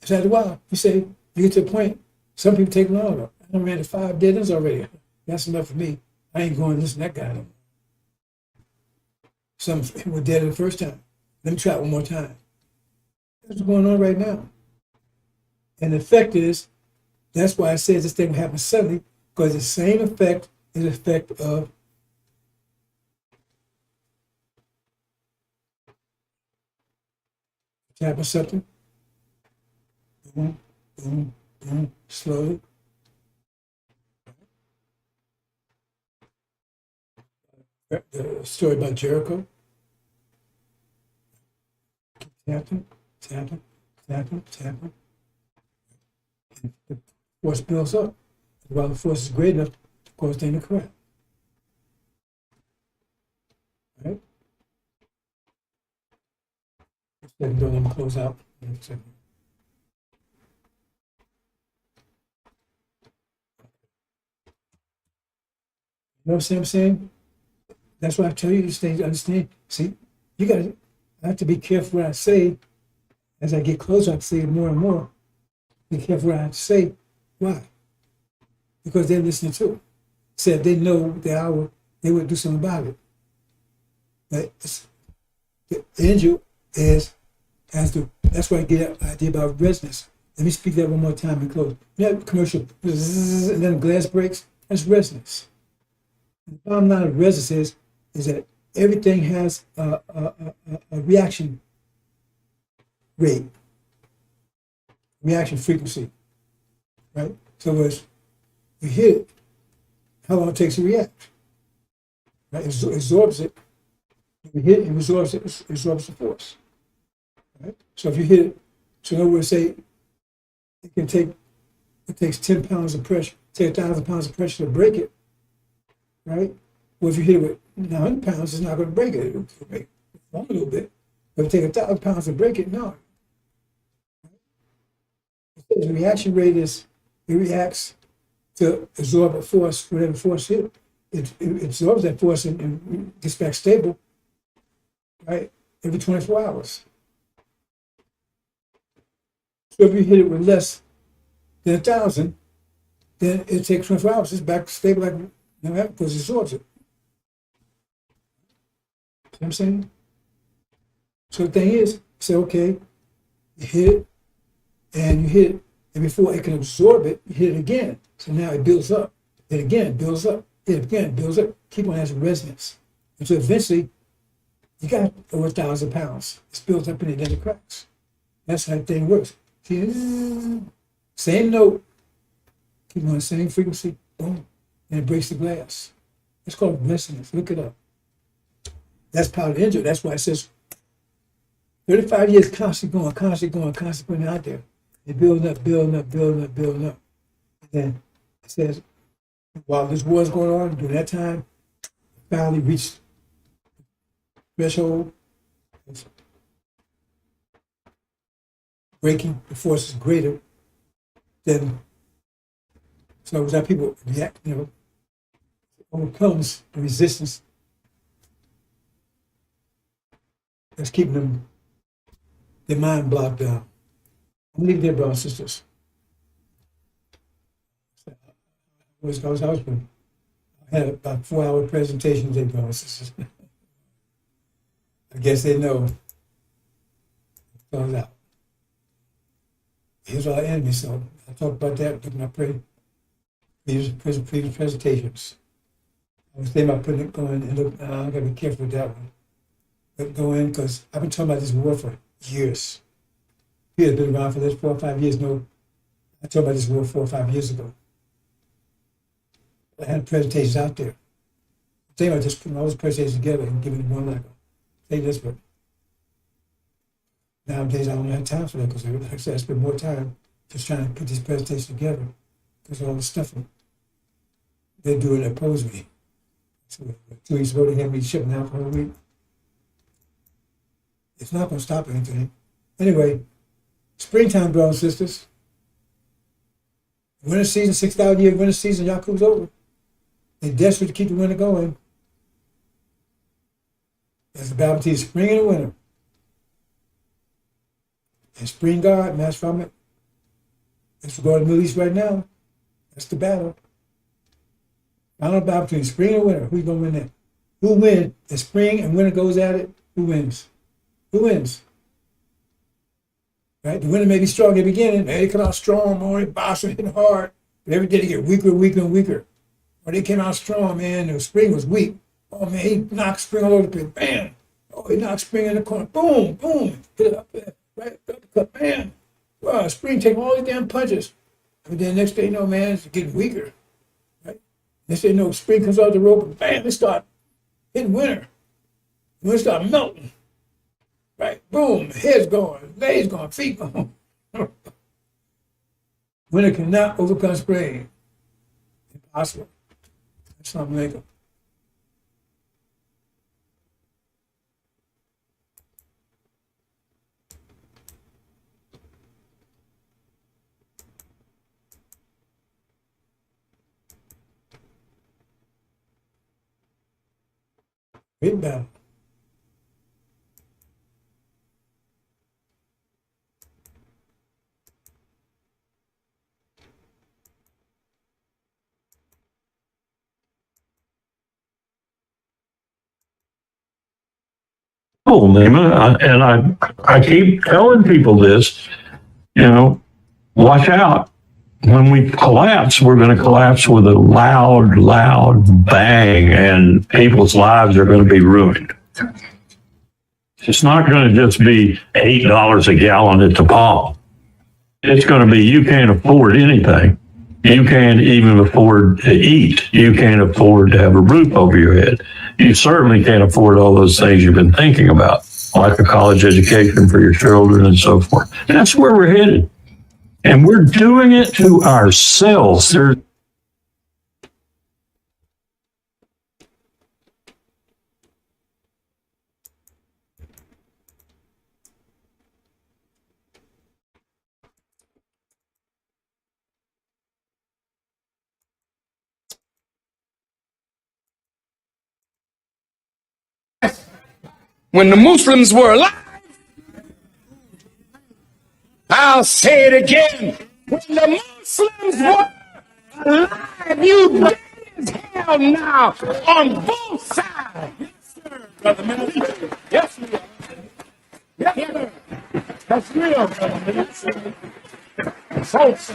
So after a while, you say, you get to a point, some people take longer. I ran to 5 dead ends already. That's enough for me. I ain't going to listen to that guy no more. Some were dead the first time. Let me try it one more time. That's what's going on right now. And the effect is, that's why I said this thing will happen suddenly, because the same effect is the effect of tapping something. Boom, boom, boom, slowly. The story about Jericho. Tapping. And the force builds up. While the force is great enough to cause things to correct. right? Second door, let me close out. Second. You know what I'm saying? That's why I tell you these things, understand. See, I have to be careful what I say. As I get closer, I say it more and more. Be careful what I have to say. Why? Because they're listening too. Said they know that they would do something about it. But the angel that's why I get that idea about resonance. Let me speak that one more time and close. You have commercial, and then the glass breaks. That's resonance. The bottom line of resonance is that everything has a reaction rate, reaction frequency, right? So as you hit it, how long it takes to react, right? It absorbs it. If you hit it, it absorbs the force, right? So if you hit it, so in other words, say it takes 10 pounds of pressure, take 1,000 pounds of pressure to break it, right? Well, if you hit it with 900 pounds, it's not going to break it. It'll break it a little bit. But if you take 1,000 pounds to break it, no. The reaction rate is it reacts to absorb a force, whatever force hit. It absorbs that force and gets back stable, right? Every 24 hours. So if you hit it with less than 1,000, then it takes 24 hours. It's back stable like because it absorbs it. You know what I'm saying? So the thing is, say, okay, you hit it, and you hit it, and before it can absorb it, you hit it again. So now it builds up. It again builds up. It again builds up. Keep on having resonance. And so eventually, you got over 1,000 pounds. It's built up and then it cracks. That's how the thing works. See, same note, keep on the same frequency, boom, and it breaks the glass. It's called resonance. Look it up. That's power to injure. That's why it says 35 years constantly going out there. They're building up. And then it says, while this war is going on, during that time, finally reached threshold. It's breaking, the force is greater than, so that people react, overcomes the resistance that's keeping them, their mind blocked down. I'm leaving there, brothers and sisters. I had about 4-hour presentation today, brothers and sisters. I guess they know. It goes out. Here's our enemy, so I'll talk about that in my previous presentations. I was thinking about putting it going, and look, I gotta be careful with that one. But go in, because I've been talking about this war for years. Peter's been around for this 4 or 5 years. No, I talked about this war 4 or 5 years ago. I had presentations out there. I'm thinking about just putting all those presentations together and giving them one like say this, but nowadays I don't have time for that because like I said, I spend more time just trying to put these presentations together because of all the stuff they're doing that oppose me. So 2 weeks ago they had me shipping out for a week. It's not going to stop anything. Anyway, springtime, brothers and sisters. Winter season, 6,000 year winter season, Yakub's over. They're desperate to keep the winter going. As the Bible teaches, spring and winter. And spring God, mass from it. Let's go to the Middle East right now. That's the battle. Final battle between spring and winter. Who's going to win that? Who wins? If spring and winter goes at it, who wins? Who wins? Right? The winter may be strong at the beginning. They come out strong, or they boss and hit hard. But every day they get weaker. Or they came out strong, man. The spring was weak. Oh, man, he knocked spring all over the place. Bam. Oh, he knocked spring in the corner. Boom. Hit it up there. Right? Uppercut. Bam. Wow, spring take all these damn punches. But then next day, man, it's getting weaker. Right? Next day, spring comes out the rope and bam, they start hitting winter. Winter start melting. Right? Boom. Head's going. Legs going. Feet going. Winter cannot overcome spring. Impossible. That's not making. Great battle. And I keep telling people this, watch out. When we collapse, we're going to collapse with a loud, loud bang, and people's lives are going to be ruined. It's not going to just be $8 a gallon at the pump. It's going to be you can't afford anything. You can't even afford to eat. You can't afford to have a roof over your head. You certainly can't afford all those things you've been thinking about, like a college education for your children and so forth. That's where we're headed. And we're doing it to ourselves. When the Muslims were alive, I'll say it again. When the Muslims were alive, you dead as hell now on both sides. Yes, sir, Brother Minister. Yes, we are. Yes, sir. That's real, Brother Minister. Both sides.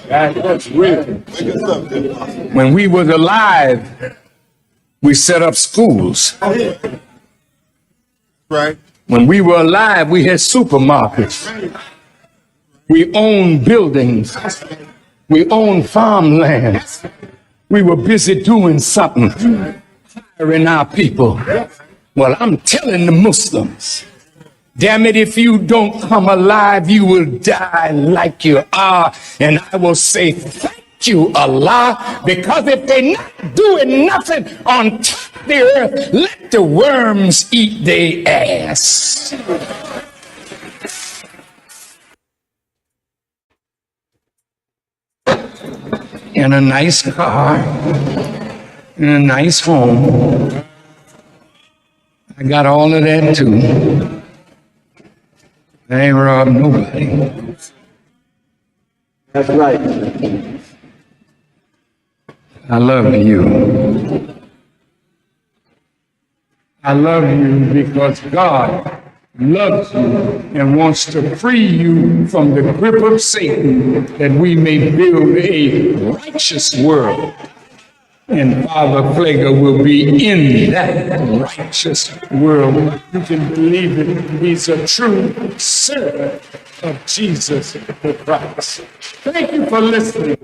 That's real. When we was alive, we set up schools. Right. When we were alive, we had supermarkets. We owned buildings. We owned farmland. We were busy doing something, hiring our people. Well, I'm telling the Muslims, damn it, if you don't come alive, you will die like you are. And I will say, thank you, Allah, because if they're not doing nothing on top of the earth, let the worms eat their ass. In a nice car, in a nice home. I got all of that too. I ain't robbed nobody. That's right. I love you. I love you because God loves you and wants to free you from the grip of Satan, that we may build a righteous world. And Father Pfleger will be in that righteous world. You can believe it. He's a true servant of Jesus the Christ. Thank you for listening.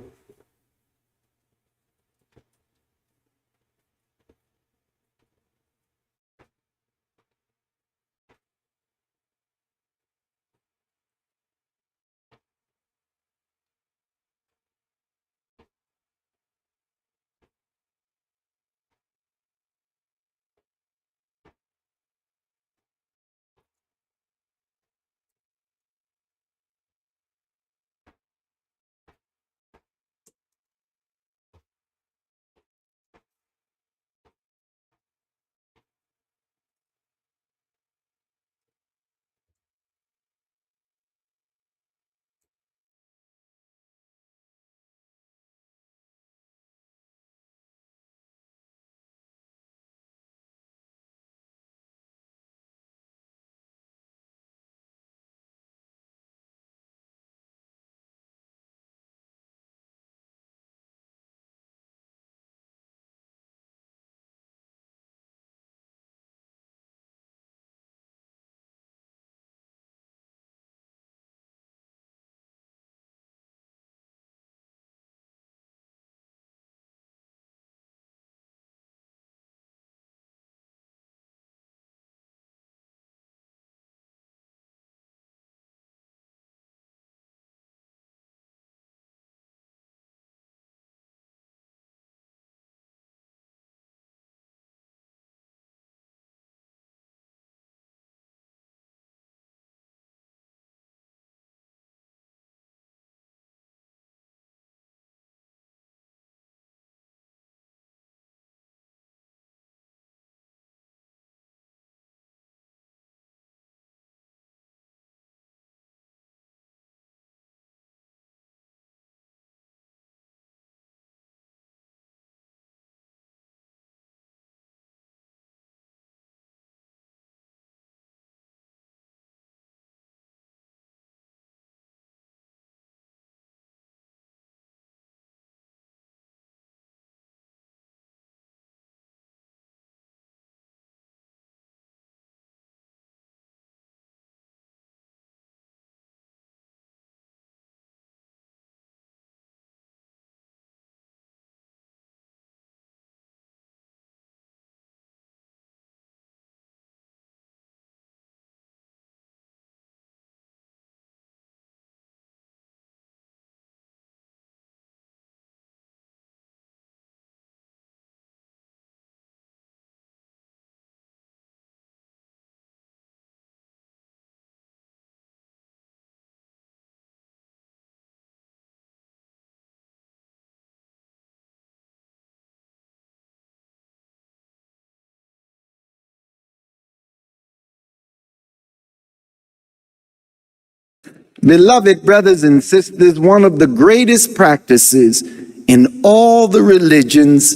Beloved brothers and sisters, one of the greatest practices in all the religions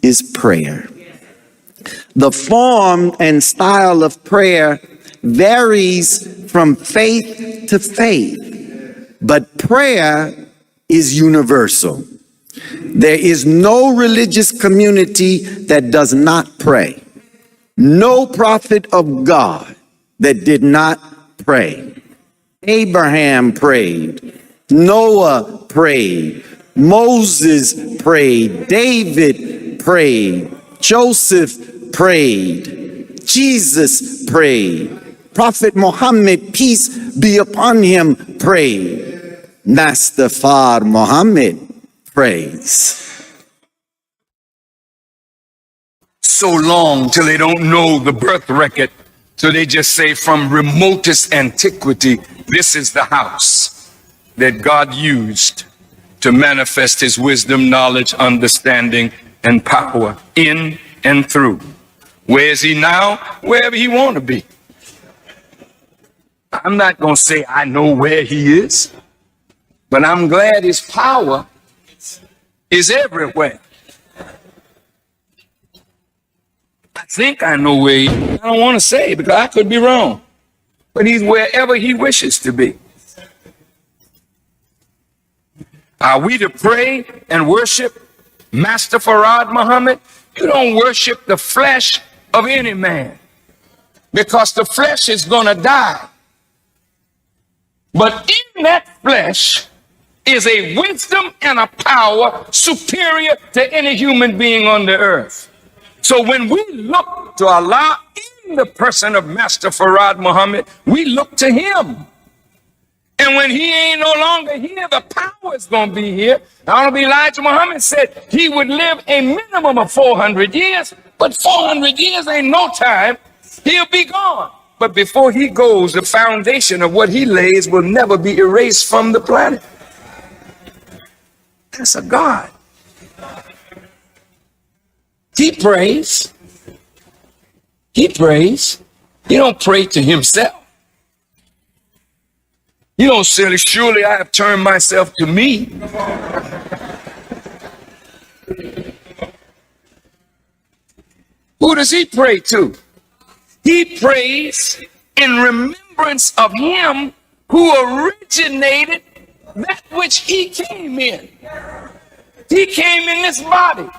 is prayer. The form and style of prayer varies from faith to faith, but prayer is universal. There is no religious community that does not pray. No prophet of God that did not pray. Abraham prayed. Noah prayed. Moses prayed. David prayed. Joseph prayed. Jesus prayed. Prophet Muhammad, peace be upon him, prayed. Master Fard Muhammad prays. So long till they don't know the birth record, so they just say from remotest antiquity, this is the house that God used to manifest his wisdom, knowledge, understanding, and power in and through. Where is he now? Wherever he want to be. I'm not going to say I know where he is, but I'm glad his power is everywhere. I think I know where he is. I don't want to say because I could be wrong, but he's wherever he wishes to be. Are we to pray and worship Master Farad Muhammad? You don't worship the flesh of any man, because the flesh is going to die. But in that flesh is a wisdom and a power superior to any human being on the earth. So when we look to Allah in the person of Master Farad Muhammad, we look to him. And when he ain't no longer here, the power is going to be here. Honorable Elijah Muhammad said he would live a minimum of 400 years, but 400 years ain't no time. He'll be gone. But before he goes, the foundation of what he lays will never be erased from the planet. That's a God. He prays. He prays. He don't pray to himself. You don't say, surely I have turned myself to me. Who does he pray to? He prays in remembrance of him who originated that which he came in. He came in this body.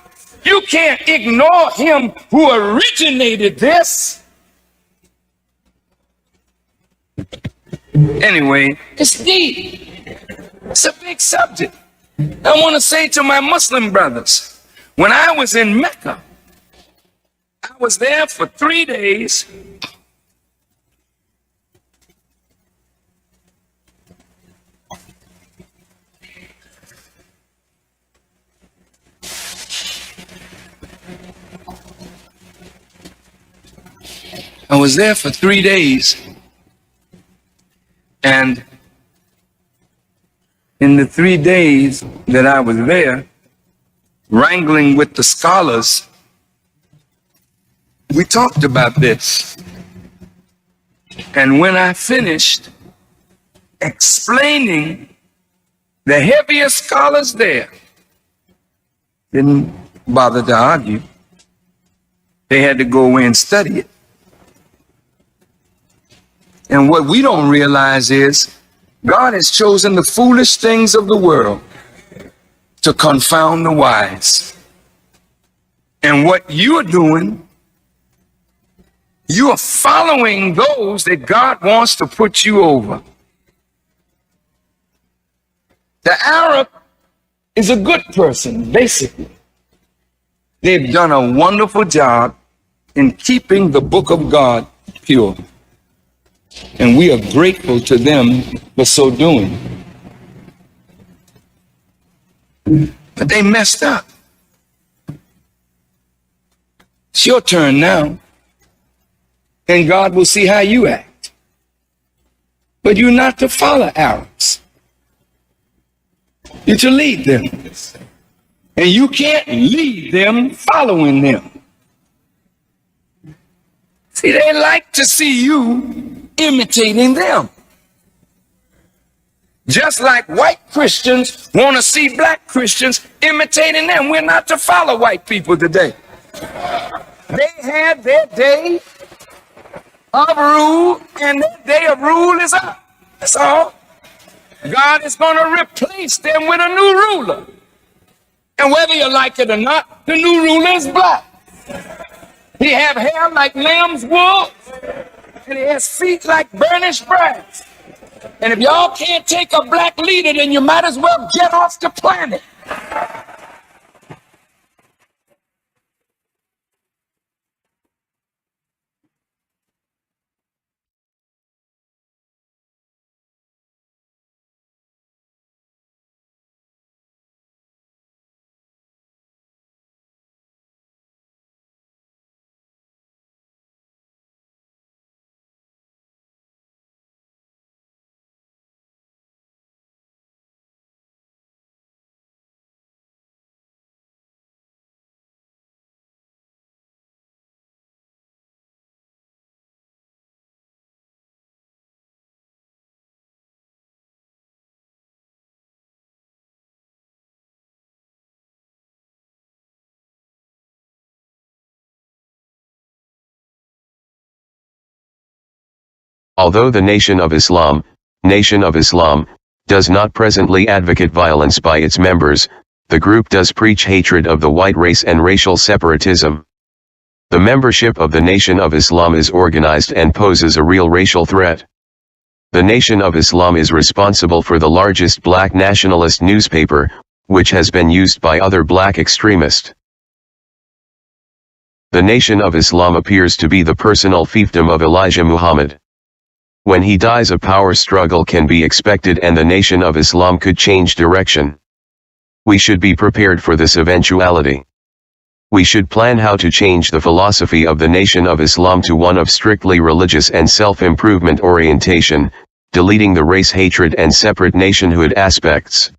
You can't ignore him who originated this. Anyway, it's deep. It's a big subject. I want to say to my Muslim brothers, when I was in Mecca, I was there for 3 days. I was there for 3 days. And in the 3 days that I was there, wrangling with the scholars, we talked about this. And when I finished explaining, the heaviest scholars there didn't bother to argue. They had to go away and study it. And what we don't realize is God has chosen the foolish things of the world to confound the wise. And what you're doing, you are following those that God wants to put you over. The Arab is a good person, basically. They've done a wonderful job in keeping the book of God pure. And we are grateful to them for so doing. But they messed up. It's your turn now. And God will see how you act. But you're not to follow Arabs. You're to lead them. And you can't lead them following them. See, they like to see you imitating them. Just like white Christians want to see black Christians imitating them. We're not to follow white people today. They had their day of rule, and their day of rule is up. That's all. God is going to replace them with a new ruler. And whether you like it or not, the new ruler is black. He have hair like lamb's wool, and he has feet like burnished brass. And if y'all can't take a black leader, then you might as well get off the planet. Although the Nation of Islam, does not presently advocate violence by its members, the group does preach hatred of the white race and racial separatism. The membership of the Nation of Islam is organized and poses a real racial threat. The Nation of Islam is responsible for the largest black nationalist newspaper, which has been used by other black extremists. The Nation of Islam appears to be the personal fiefdom of Elijah Muhammad. When he dies, a power struggle can be expected and the Nation of Islam could change direction. We should be prepared for this eventuality. We should plan how to change the philosophy of the Nation of Islam to one of strictly religious and self-improvement orientation, deleting the race hatred and separate nationhood aspects.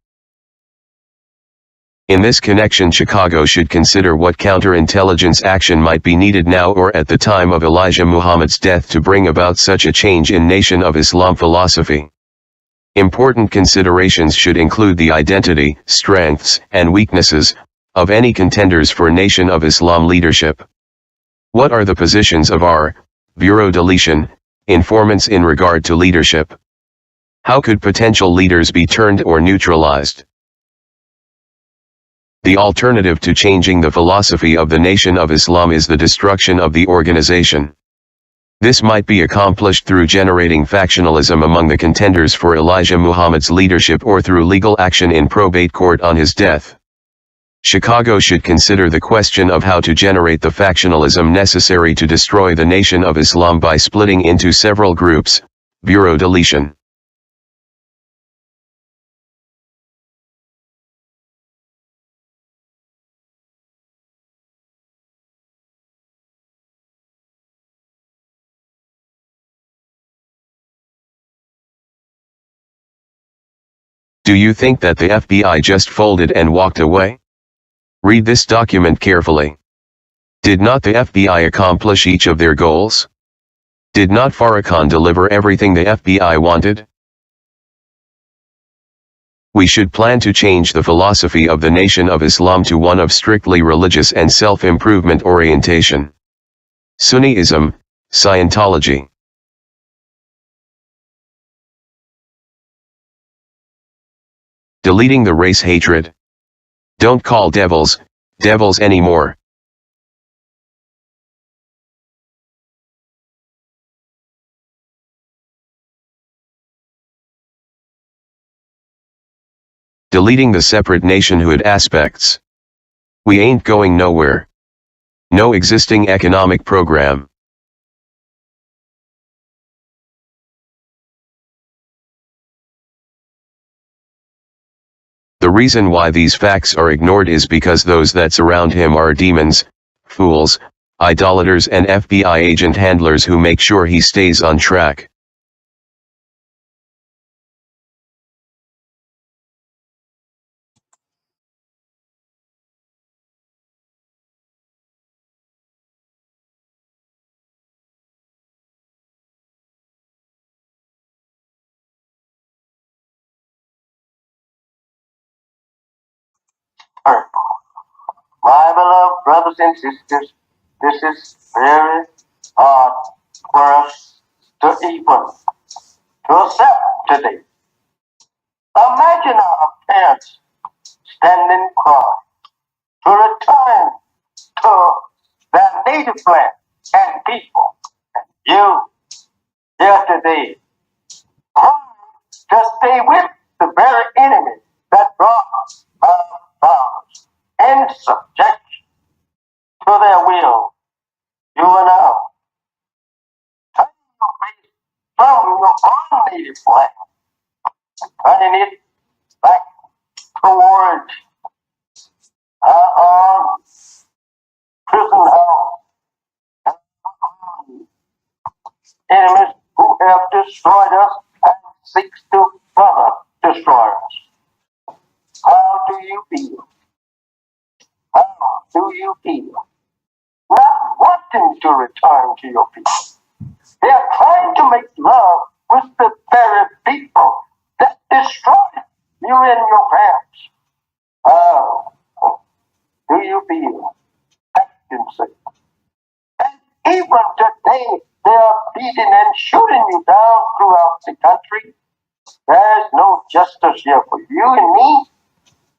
In this connection, Chicago should consider what counterintelligence action might be needed now or at the time of Elijah Muhammad's death to bring about such a change in Nation of Islam philosophy. Important considerations should include the identity, strengths, and weaknesses of any contenders for Nation of Islam leadership. What are the positions of our bureau deletion informants in regard to leadership? How could potential leaders be turned or neutralized? The alternative to changing the philosophy of the Nation of Islam is the destruction of the organization. This might be accomplished through generating factionalism among the contenders for Elijah Muhammad's leadership or through legal action in probate court on his death. Chicago should consider the question of how to generate the factionalism necessary to destroy the Nation of Islam by splitting into several groups, bureau deletion. Do you think that the FBI just folded and walked away? Read this document carefully. Did not the FBI accomplish each of their goals? Did not Farrakhan deliver everything the FBI wanted? We should plan to change the philosophy of the Nation of Islam to one of strictly religious and self-improvement orientation. Sunniism, Scientology. Deleting the race hatred. Don't call devils anymore. Deleting the separate nationhood aspects. We ain't going nowhere. No existing economic program. The reason why these facts are ignored is because those that surround him are demons, fools, idolaters and FBI agent handlers who make sure he stays on track. purple. My beloved brothers and sisters, this is very hard for us to even to accept today. Imagine our parents standing cry to return to their native land and people. And you here today cry to stay with the very enemy that brought our fathers in subjection to their will. You and I, turning your face from your own native land, turning it back toward our own prison house, enemies who have destroyed us and seeks to further destroy us. How do you feel? How do you feel? Not wanting to return to your people. They are trying to make love with the very people that destroyed you and your parents. How do you feel? Acting. And even today, they are beating and shooting you down throughout the country. There is no justice here for you and me.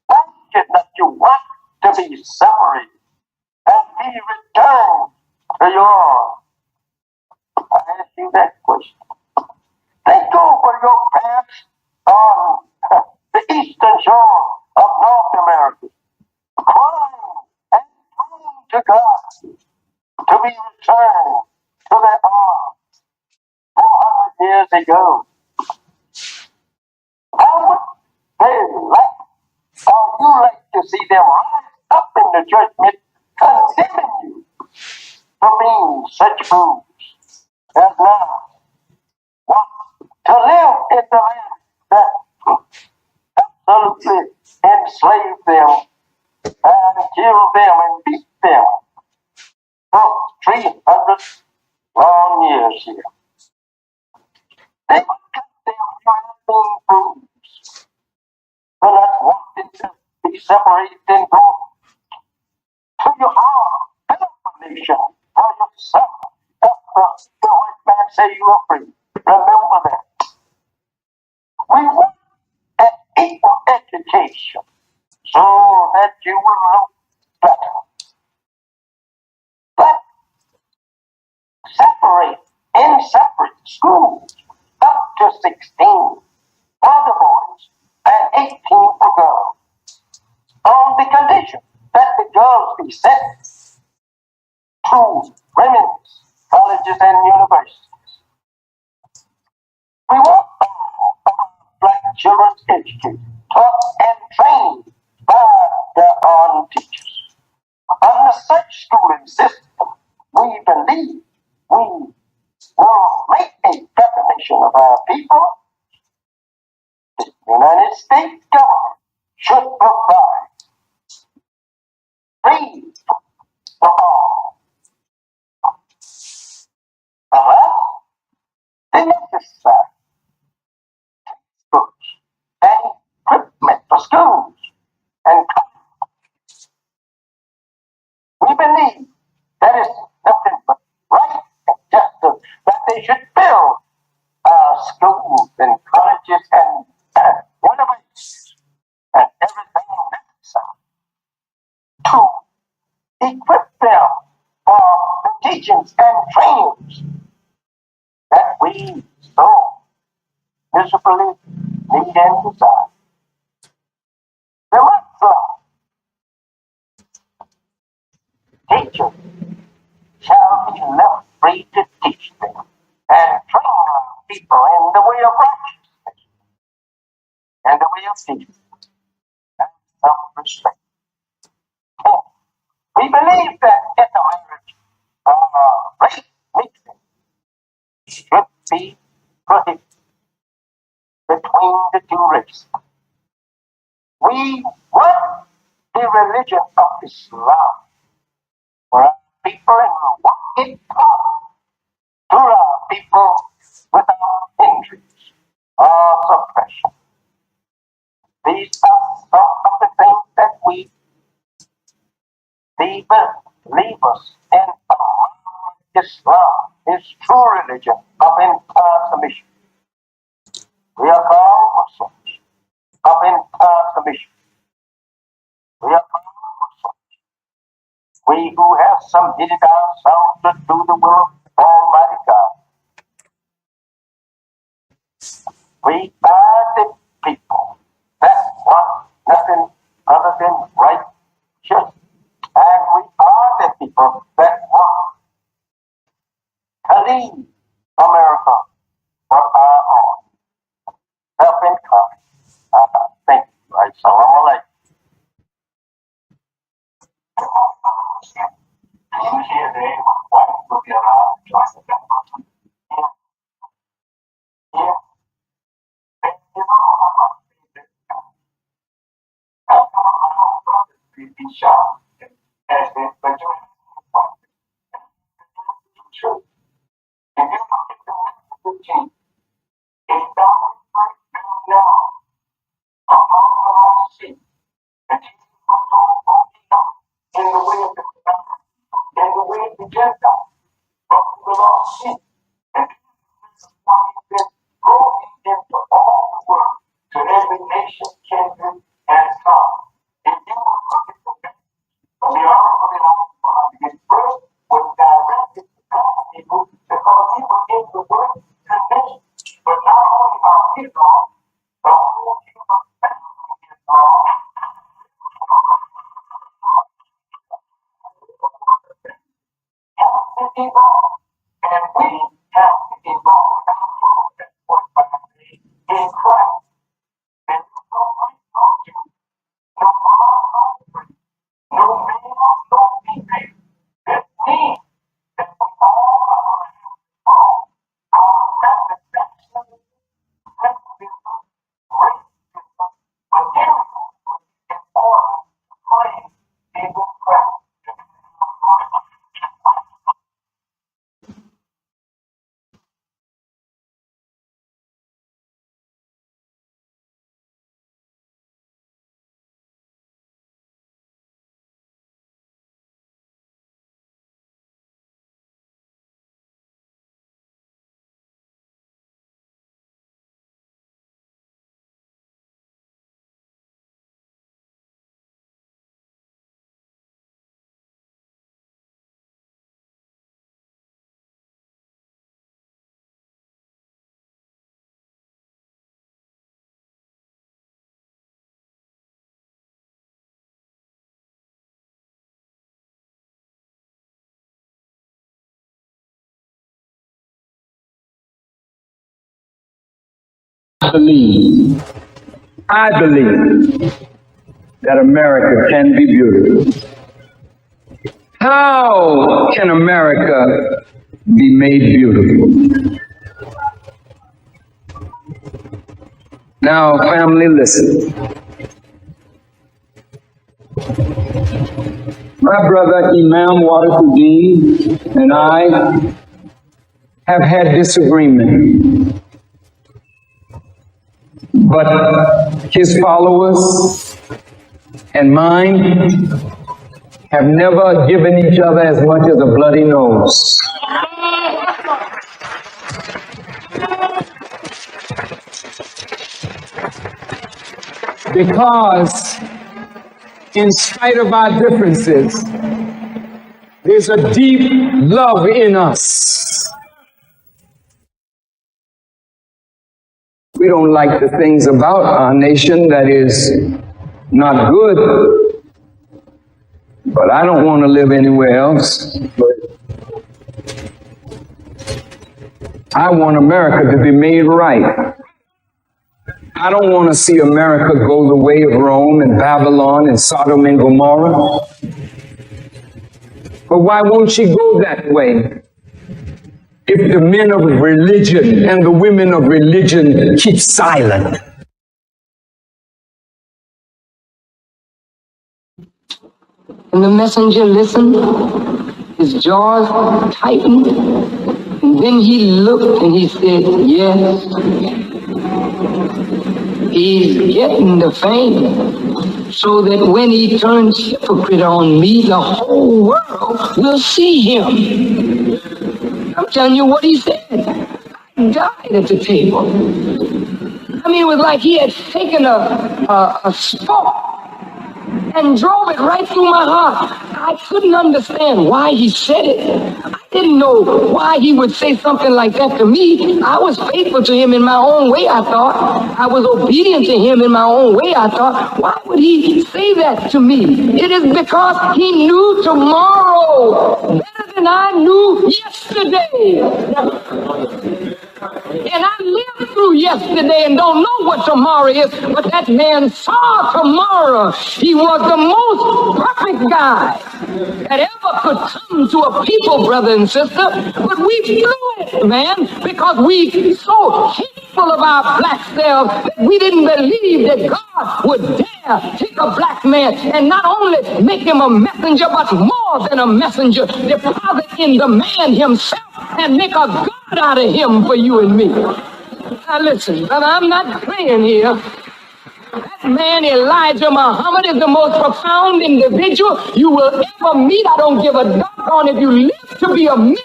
Why should not you want to be separated and be returned to your? I ask you that question. Think over your parents on the eastern shore of North America, crying and praying to God to be returned to their arms 400 years ago. How would they like, or you like to see them rise up in the judgment, condemning you for being such fools as now want to live in the land that absolutely enslaved them and killed them and beat them for 300 long years here. They would condemn you as being fools for not wanting to be separated and go to your own nation for yourself after the white man say you are free. Remember that. We want an equal education so that you will look better. But separate schools up to 16 for the boys and 18 for girls, on the condition that the girls be sent to women's colleges and universities. We want all of our black children educated, taught, and trained by their own teachers. Under such schooling system, we believe we will make a definition of our people. The United States government should provide free for all. Unless the necessary books and equipment for schools and colleges. We believe that is nothing but right and justice that they should build schools and colleges and universities and everything necessary to equip them for the teachings and trainings that we so miserably need and desire. There must teachers shall be left free to teach them and train our people in the way of righteousness and the way of peace and self-respect. We believe that in the marriage, race mixing should be prohibited between the two races. We want the religion of Islam for our people, and we want it taught to our people without injuries or suppression. These are some of the things that we leave us in Islam, is true religion of entire submission. We are called Muslims of entire submission. We are called Muslims. We who have submitted ourselves to do the will of Almighty God. We are the people that want nothing other than righteousness. And we are the people that want to leave America for our own. Help and come. Thank you. Assalamu alaikum. I believe that America can be beautiful. How can America be made beautiful? Now, family, listen. My brother Imam Wadafuddin and I have had disagreement, but his followers and mine have never given each other as much as a bloody nose. Because in spite of our differences, there's a deep love in us. We don't like the things about our nation that is not good, but I don't want to live anywhere else. I want America to be made right. I don't want to see America go the way of Rome and Babylon and Sodom and Gomorrah. But why won't she go that way? If the men of religion and the women of religion keep silent. And the messenger listened, his jaws tightened, and then he looked and he said, yes, he's getting the fame. so that when he turns hypocrite on me, the whole world will see him. I'm telling you what he said. I died at the table. I mean, it was like he had taken a spark and drove it right through my heart. I couldn't understand why he said it. I didn't know why he would say something like that to me. I was faithful to him in my own way, I thought. I was obedient to him in my own way, I thought. Why would he say that to me? It is because he knew tomorrow better than I knew yesterday. And I lived through yesterday and don't know what tomorrow is, but that man saw tomorrow. He was the most perfect guy that ever could come to a people, brother and sister. But we blew it, man, because we so hateful of our black selves that we didn't believe that God would dare take a black man and not only make him a messenger, but more than a messenger, deposit in the man himself and make a God out of him for you and me. Now listen, brother, I'm not playing here. That man, Elijah Muhammad, is the most profound individual you will ever meet. I don't give a doggone if you live to be a million.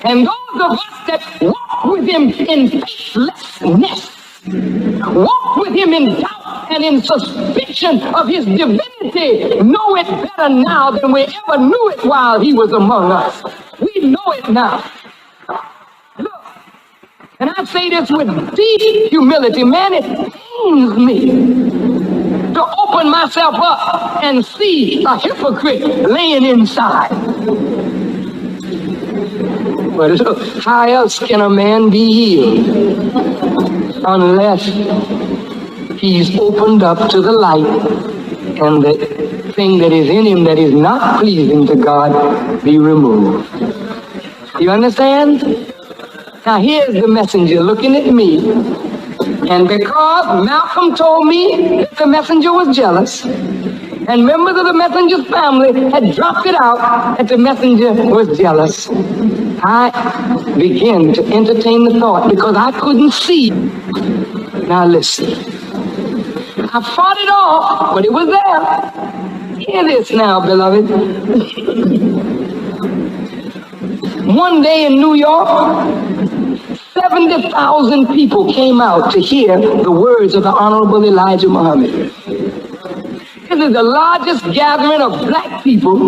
And those of us that walk with him in faithlessness, walk with him in doubt and in suspicion of his divinity, know it better now than we ever knew it while he was among us. We know it now. Look, and I say this with deep humility, man, it pains me to open myself up and see a hypocrite laying inside. But look, how else can a man be healed unless he's opened up to the light and the thing that is in him that is not pleasing to God be removed? You understand? Now here's the messenger looking at me, and because Malcolm told me that the messenger was jealous, and members of the messenger's family had dropped it out that the messenger was jealous, I began to entertain the thought because I couldn't see. Now listen, I fought it off, but it was there. Hear this now, beloved. One day in New York, 70,000 people came out to hear the words of the Honorable Elijah Muhammad. This is the largest gathering of black people,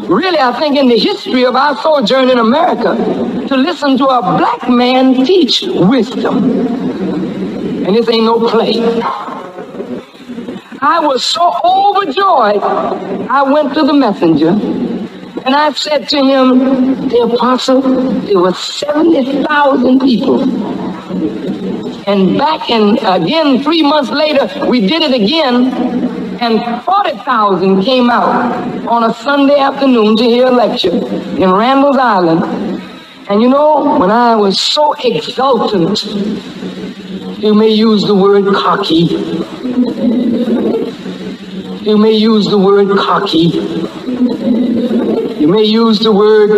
really, I think, in the history of our sojourn in America, to listen to a black man teach wisdom. And this ain't no play. I was so overjoyed, I went to the messenger, and I said to him, the apostle, there were 70,000 people. And back in, again, 3 months later, we did it again, and 40,000 came out on a Sunday afternoon to hear a lecture in Randall's Island. And you know, when I was so exultant, you may use the word cocky. You may use the word cocky. You may use the word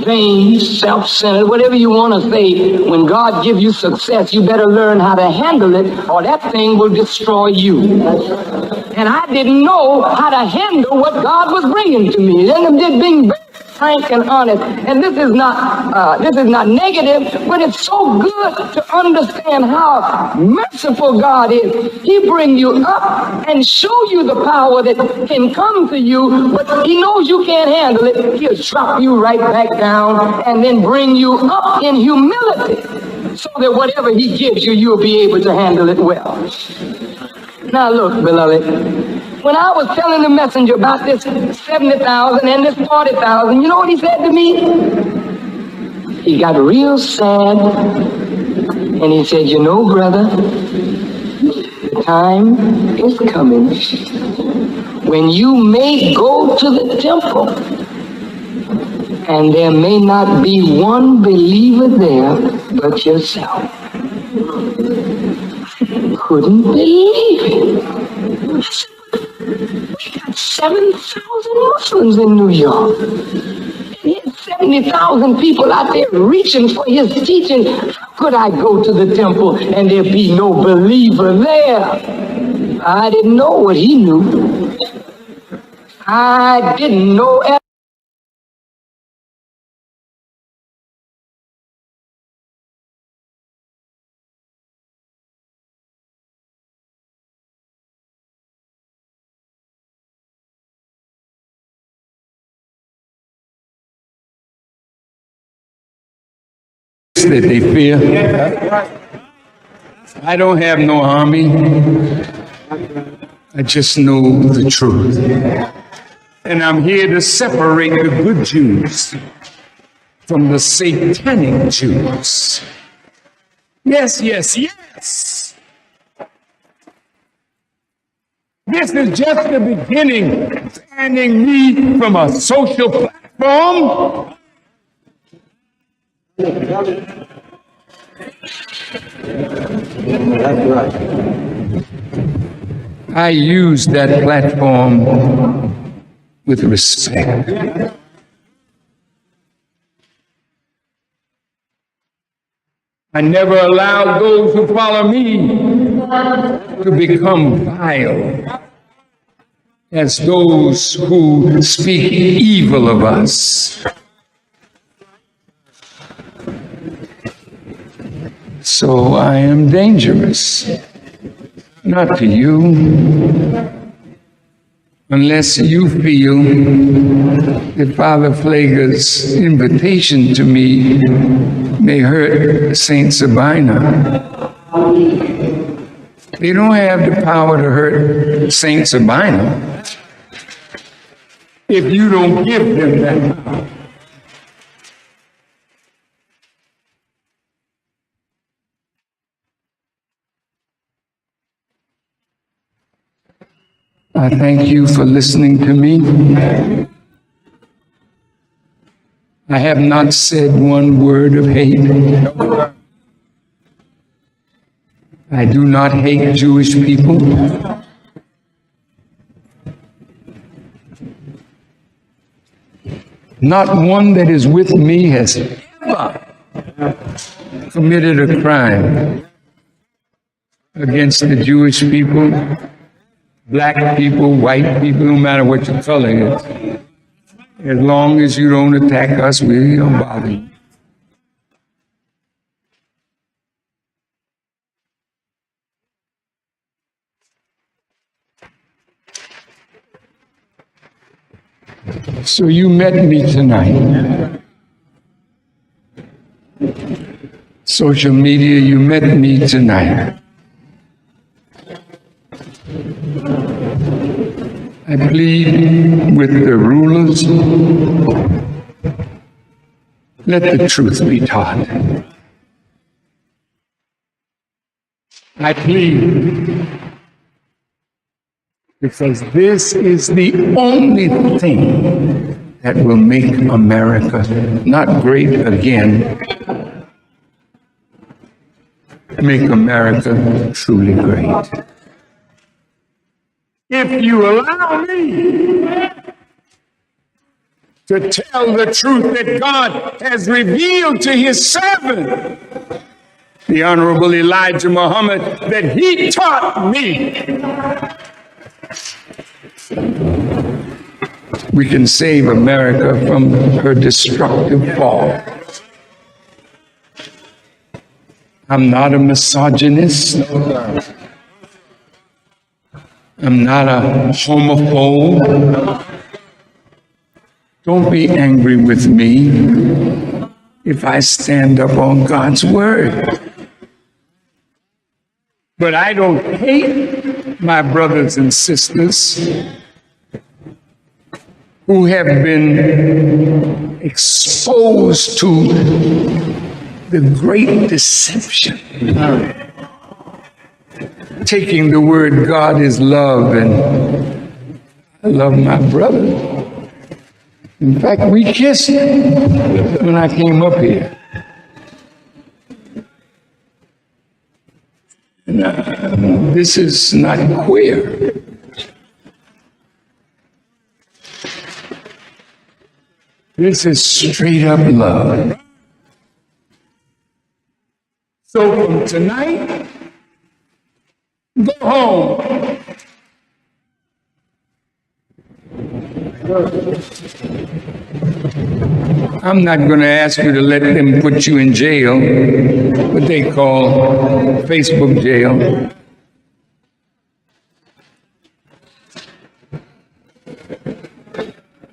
vain, self-centered, whatever you want to say. When God gives you success, you better learn how to handle it, or that thing will destroy you. And I didn't know how to handle what God was bringing to me. And I'm just being very frank and honest. And this is not negative, but it's so good to understand how merciful God is. He brings you up and show you the power that can come to you, but he knows you can't handle it. He'll drop you right back down and then bring you up in humility so that whatever he gives you, you'll be able to handle it well. Now look, beloved, when I was telling the messenger about this 70,000 and this 40,000, you know what he said to me? He got real sad, and he said, you know, brother, the time is coming when you may go to the temple, and there may not be one believer there but yourself. Couldn't believe it. We got 7,000 Muslims in New York. And here's 70,000 people out there reaching for his teaching. How could I go to the temple and there be no believer there? I didn't know what he knew. I didn't know. That they fear. I don't have no army. I just know the truth. And I'm here to separate the good Jews from the satanic Jews. Yes, yes, yes. This is just the beginning, banning me from a social platform. I use that platform with respect. I never allowed those who follow me to become vile as those who speak evil of us. So I am dangerous, not to you, unless you feel that Father Pfleger's invitation to me may hurt Saint Sabina. They don't have the power to hurt Saint Sabina if you don't give them that power. I thank you for listening to me. I have not said one word of hate. I do not hate Jewish people. Not one that is with me has ever committed a crime against the Jewish people, black people, white people, no matter what your color is. As long as you don't attack us, we don't bother you. So you met me tonight. Social media, you met me tonight. I plead with the rulers, let the truth be taught. I plead because this is the only thing that will make America not great again, make America truly great. If you allow me to tell the truth that God has revealed to his servant, the Honorable Elijah Muhammad, that he taught me, we can save America from her destructive fall. I'm not a misogynist. I'm not a homophobe. Don't be angry with me if I stand up on God's word. But I don't hate my brothers and sisters who have been exposed to the great deception. Taking the word God is love, and I love my brother. In fact, we kissed when I came up here. And, this is not queer. This is straight up love. So from tonight, go home. I'm not going to ask you to let them put you in jail, what they call Facebook jail.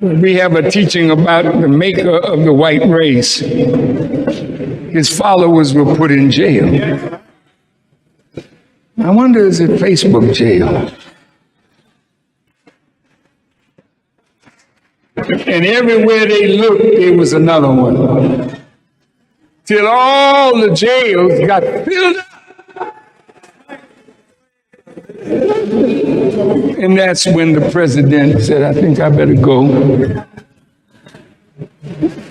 We have a teaching about the maker of the white race. His followers were put in jail. I wonder, is it Facebook jail? And everywhere they looked, there was another one. Till all the jails got filled up. And that's when the president said, I think I better go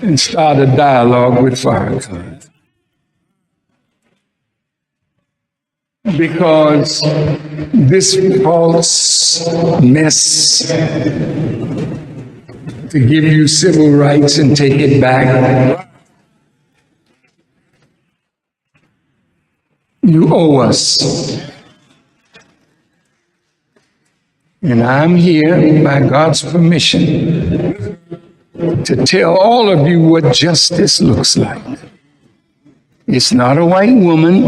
and start a dialogue with Farrakhan. Because this false mess to give you civil rights and take it back, you owe us. And I'm here, by God's permission, to tell all of you what justice looks like. It's not a white woman,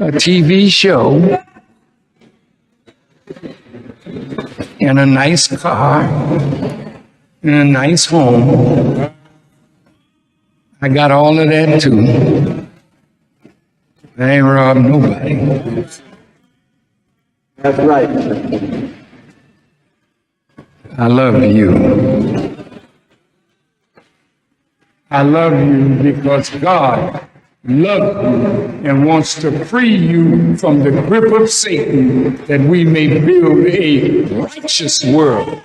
a TV show, and a nice car, and a nice home. I got all of that too. I ain't robbed nobody. That's right. I love you. I love you because God loves you and wants to free you from the grip of Satan, that we may build a righteous world.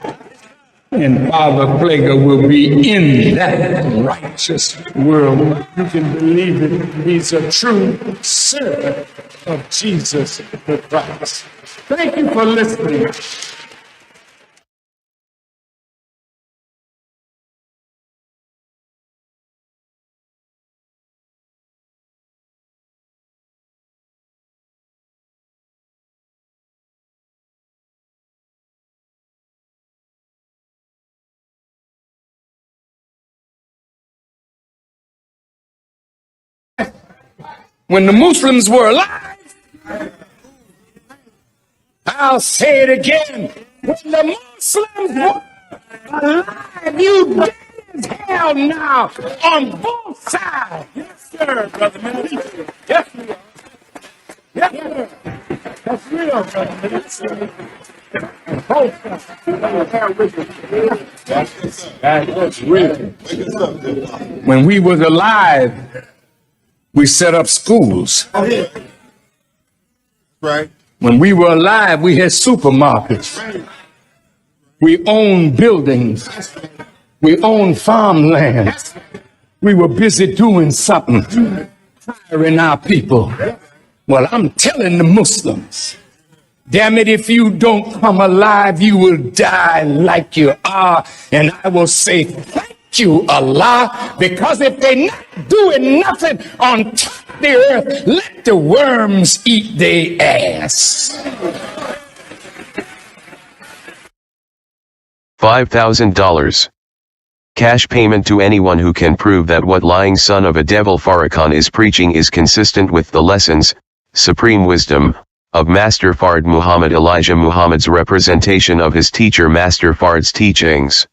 And Father Plager will be in that righteous world. You can believe it. He's a true servant of Jesus the Christ. Thank you for listening. When the Muslims were alive, I'll say it again. When the Muslims were alive, you dead as hell now on both sides. Yes, sir, Brother Minister. Yes, we are. Yes, sir. That's real, Brother Minister. Both sides. That's real. When we was alive, we set up schools. Right. When we were alive, we had supermarkets. We owned buildings. We owned farmland. We were busy doing something, firing our people. Well, I'm telling the Muslims, damn it, if you don't come alive, you will die like you are. And I will say, thank you, Allah, because if they're not doing nothing on top of the earth, let the worms eat their ass. $5,000. Cash payment to anyone who can prove that what lying son of a devil Farrakhan is preaching is consistent with the lessons, supreme wisdom, of Master Fard Muhammad Elijah Muhammad's representation of his teacher Master Fard's teachings.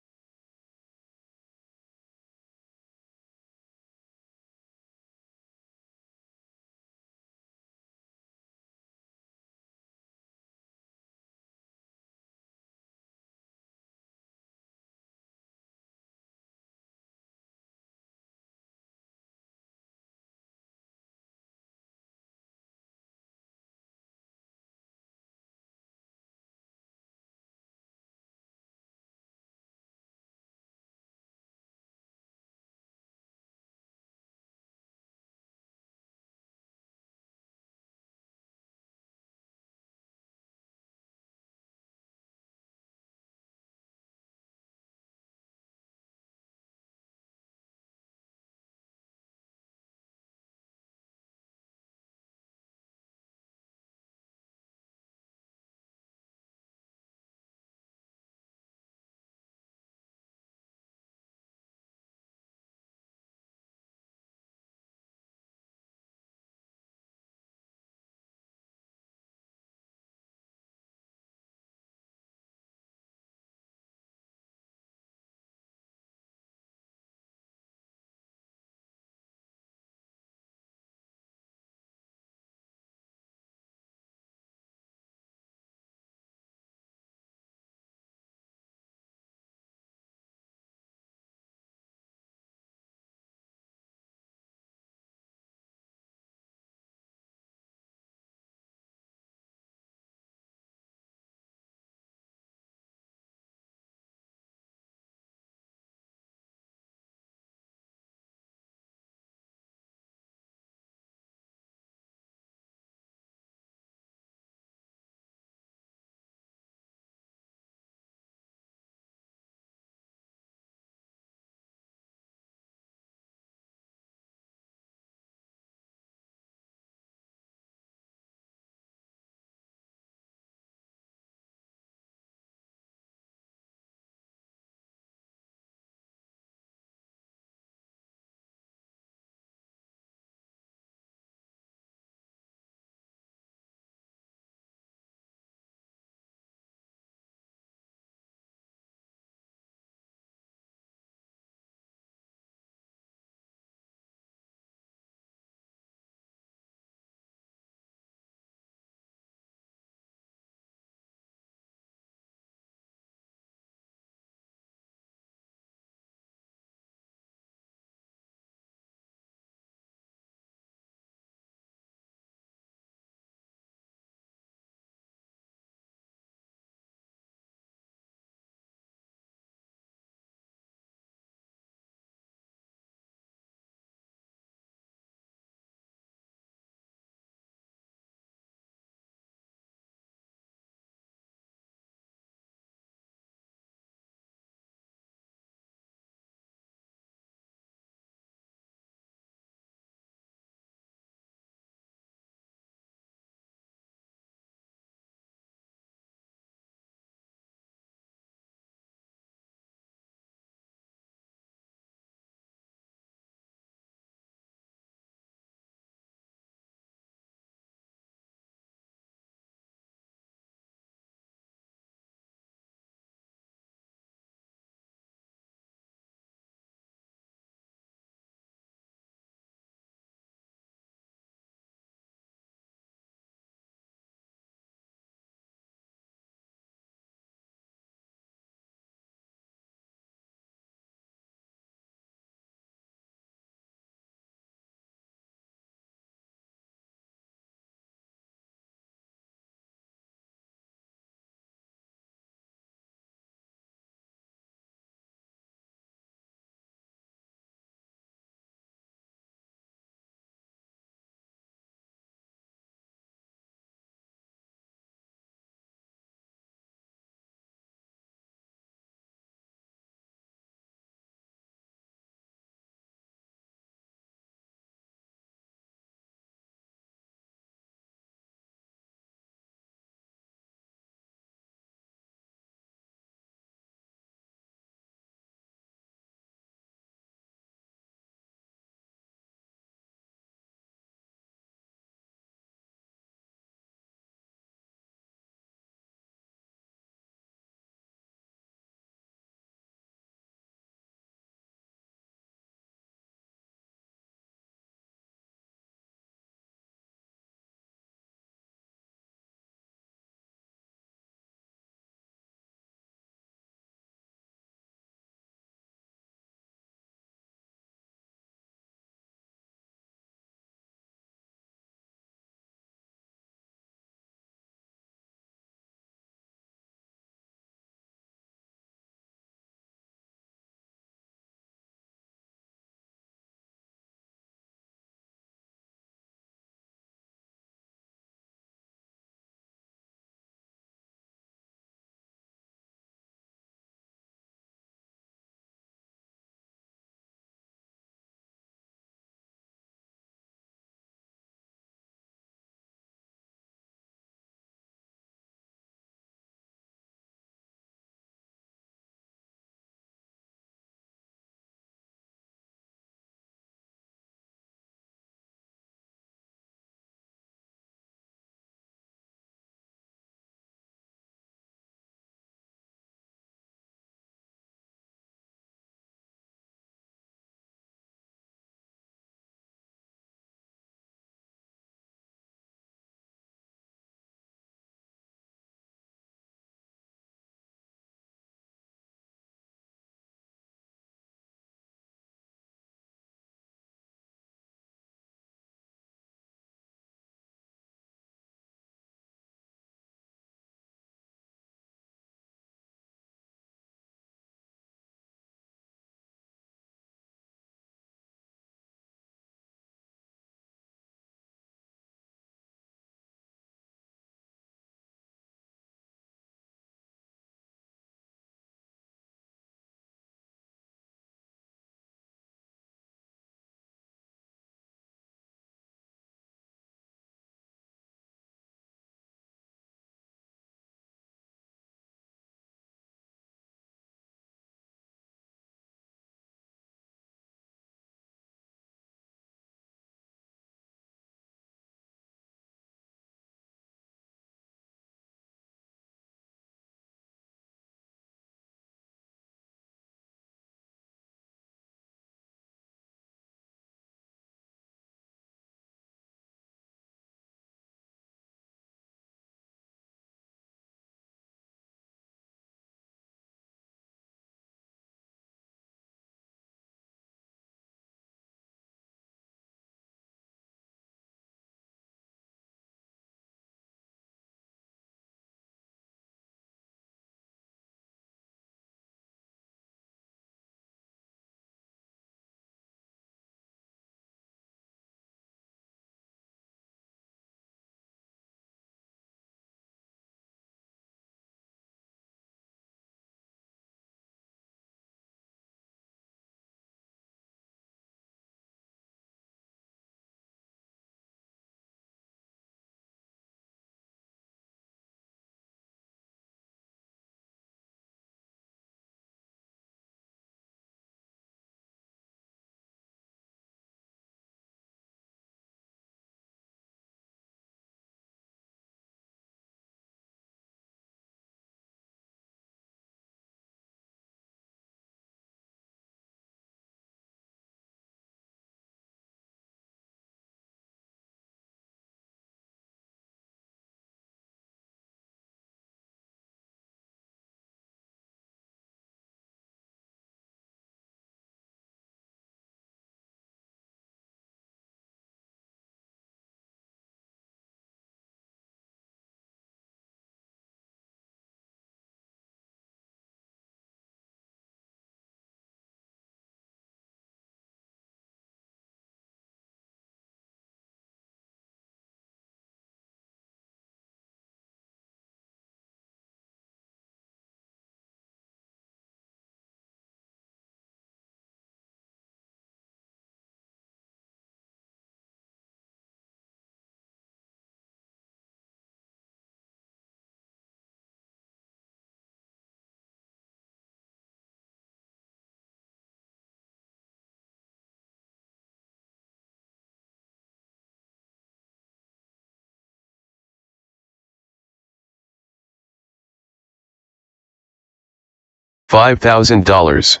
$5,000.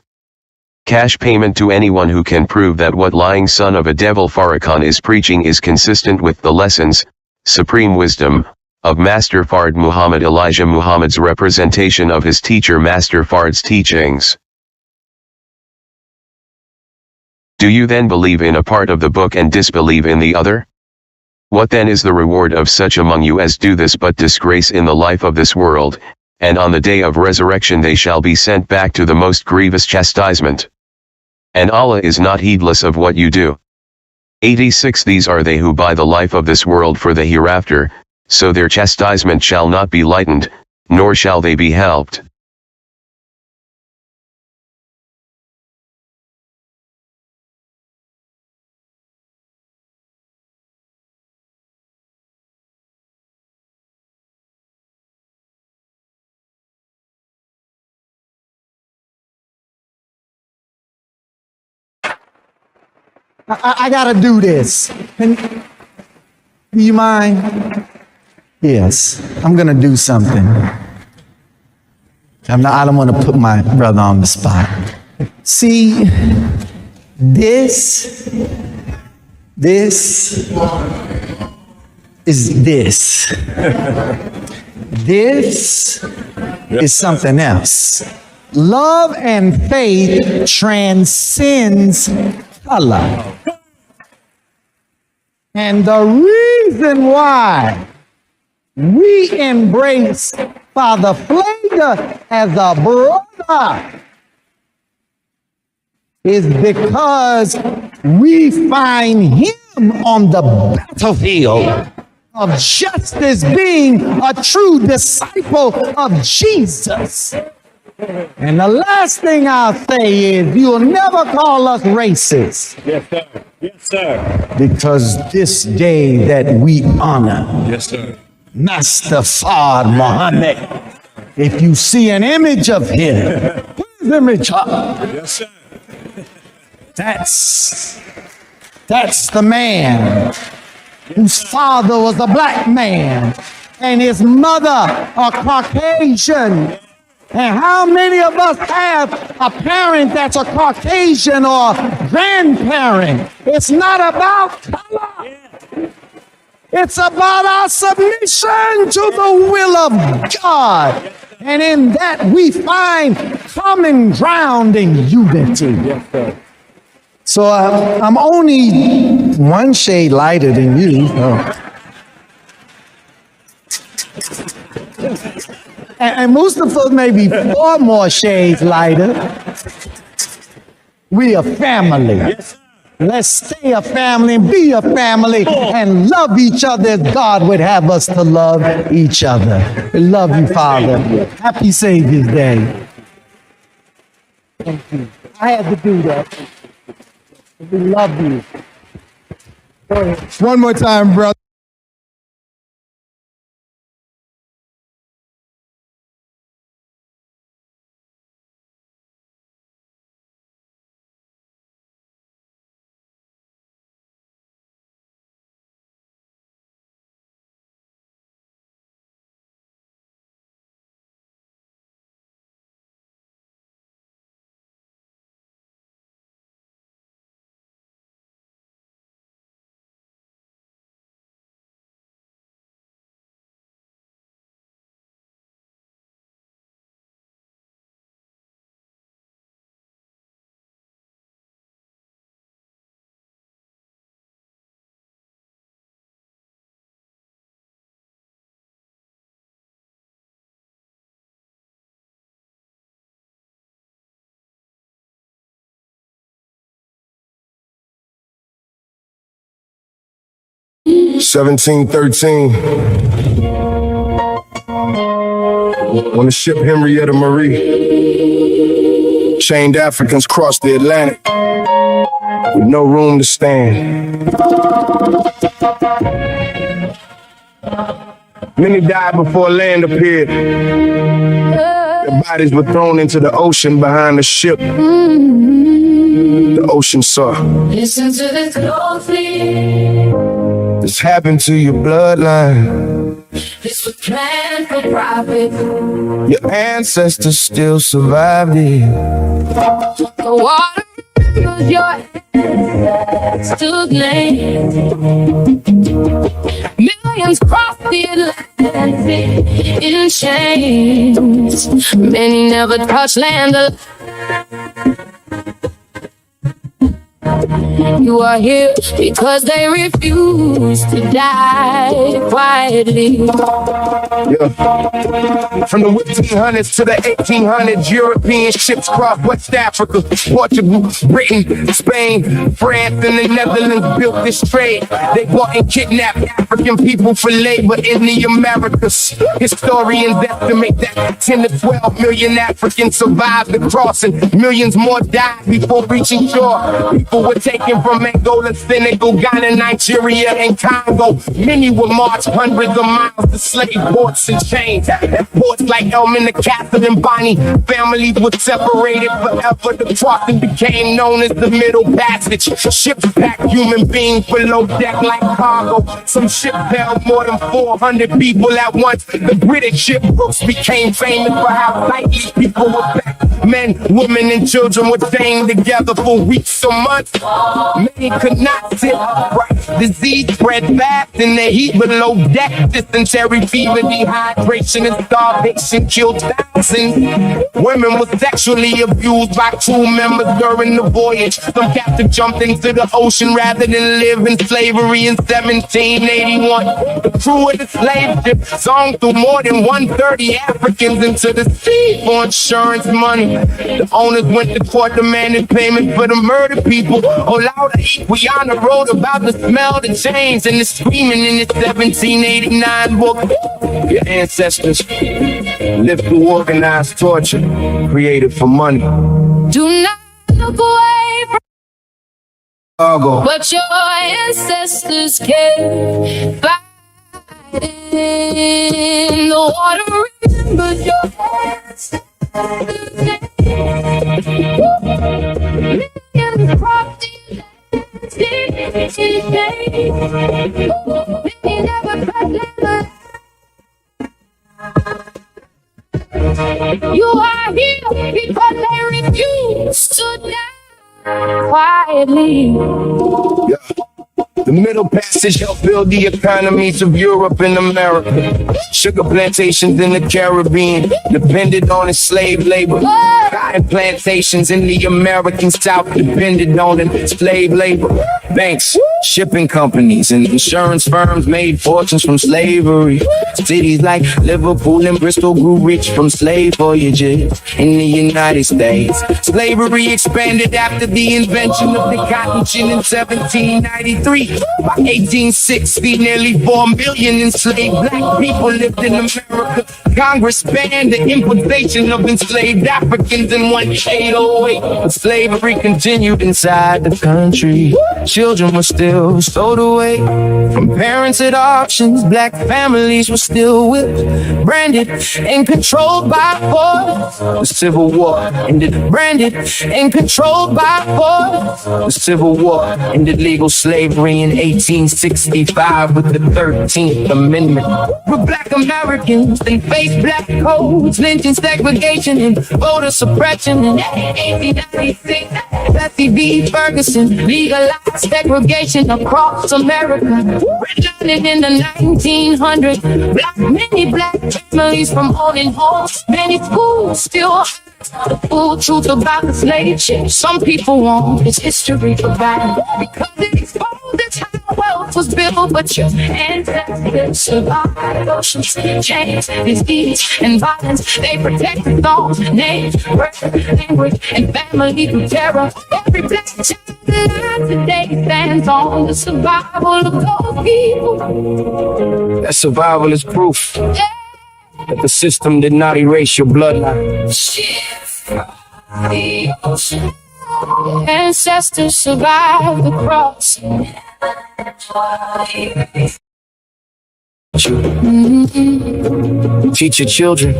Cash payment to anyone who can prove that what lying son of a devil Farrakhan is preaching is consistent with the lessons, supreme wisdom, of Master Fard Muhammad Elijah Muhammad's representation of his teacher Master Fard's teachings. Do you then believe in a part of the book and disbelieve in the other? What then is the reward of such among you as do this but disgrace in the life of this world, and on the day of resurrection they shall be sent back to the most grievous chastisement? And Allah is not heedless of what you do. 86 These are they who buy the life of this world for the hereafter, so their chastisement shall not be lightened, nor shall they be helped. I gotta do this. Do you mind? Yes, I'm gonna do something. I don't want to put my brother on the spot. See, this is this. This is something else. Love and faith transcends color. And the reason why we embrace Father Flagler as a brother is because we find him on the battlefield of justice, being a true disciple of Jesus. And the last thing I'll say is you'll never call us racist. Yes, sir. Yes, sir. Because this day that we honor Yes, sir. Master Fard Muhammad, if you see an image of him, put his image up. Yes, sir. That's the man whose father was a black man and his mother a Caucasian. And how many of us have a parent that's a Caucasian or grandparent? It's not about color. It's about our submission to the will of God. And in that we find common ground and unity. So I'm only one shade lighter than you. And Mustafa may be 4 more shades lighter. We a family. Let's stay a family and be a family and love each other as God would have us to love each other. We love you, Father. Happy Savior's Day. Thank you. I had to do that. We love you. One more time, brother. (1713) On the ship Henrietta Marie, chained Africans crossed the Atlantic with no room to stand. Many died before land appeared. Their bodies were thrown into the ocean behind the ship. The ocean saw. Listen to this closely. This happened to your bloodline. This was planned for profit. Your ancestors still survived it. The water was your ancestors' land. Millions crossed the Atlantic in chains. Many never touched land alive. You are here because they refuse to die quietly. Yeah. From the 1500s to the 1800s, European ships crossed West Africa, Portugal, Britain, Spain, France, and the Netherlands built this trade. They bought and kidnapped African people for labor in the Americas. Historians estimate that 10 to 12 million Africans survived the crossing. Millions more died before reaching shore. People were taken from Angola, Senegal, Ghana, Nigeria, and Congo. Many were marched hundreds of miles to slave ports and chains. At ports like Elm in the Castle and Bonnie, families were separated forever. The crossing became known as the Middle Passage. Ships packed human beings below deck like cargo. Some ships held more than 400 people at once. The British ship Brooks became famous for how tightly people were packed. Men, women, and children were chained together for weeks or months. Many could not sit upright. Disease spread fast in the heat below deck. Dysentery, fever, dehydration, and starvation killed thousands. Women were sexually abused by crew members during the voyage. Some captives jumped into the ocean rather than live in slavery in 1781. The crew of the slave ship song threw more than 130 Africans into the sea for insurance money. The owners went to court demanding payment for the murdered people. Olaudah Equiana wrote about the smell, the change, and the screaming in his 1789 book. Your ancestors lived through organized torture, created for money. Do not look away from what your ancestors came fighting. The water remembers your ancestors. Millions crossed the Atlantic. Many never touched land. You are here because they refuse to die quietly. Yeah. The Middle Passage helped build the economies of Europe and America. Sugar plantations in the Caribbean depended on its slave labor. Cotton plantations in the American South depended on its slave labor. Banks, shipping companies, and insurance firms made fortunes from slavery. Cities like Liverpool and Bristol grew rich from slave voyages in the United States. Slavery expanded after the invention of the cotton gin in 1793. By 1860, nearly 4 million enslaved black people lived in America. Congress banned the importation of enslaved Africans in 1808. But slavery continued inside the country. Children were still stowed away from parents at auctions. Black families were still whipped, branded, and controlled by force. The Civil War ended, branded, and controlled by force. The Civil War ended legal slavery in 1865 with the 13th Amendment. But black Americans, they faced black codes, lynching, segregation, and voter suppression. In 1896, Plessy v. Ferguson legalized segregation across America. Redlining in the 1900s, many black families from owning homes. Many schools still the full truth about the slave ship. Some people want this history forgotten because it exposes how wealth was built, but your ancestors survived oceans, chains, disease, and violence. They protected those names, birth, language, and family through terror. Every black child alive today stands on the survival of those people. That survival is proof that the system did not erase your bloodline. The ocean. Ancestors survived the crossing. Teach your children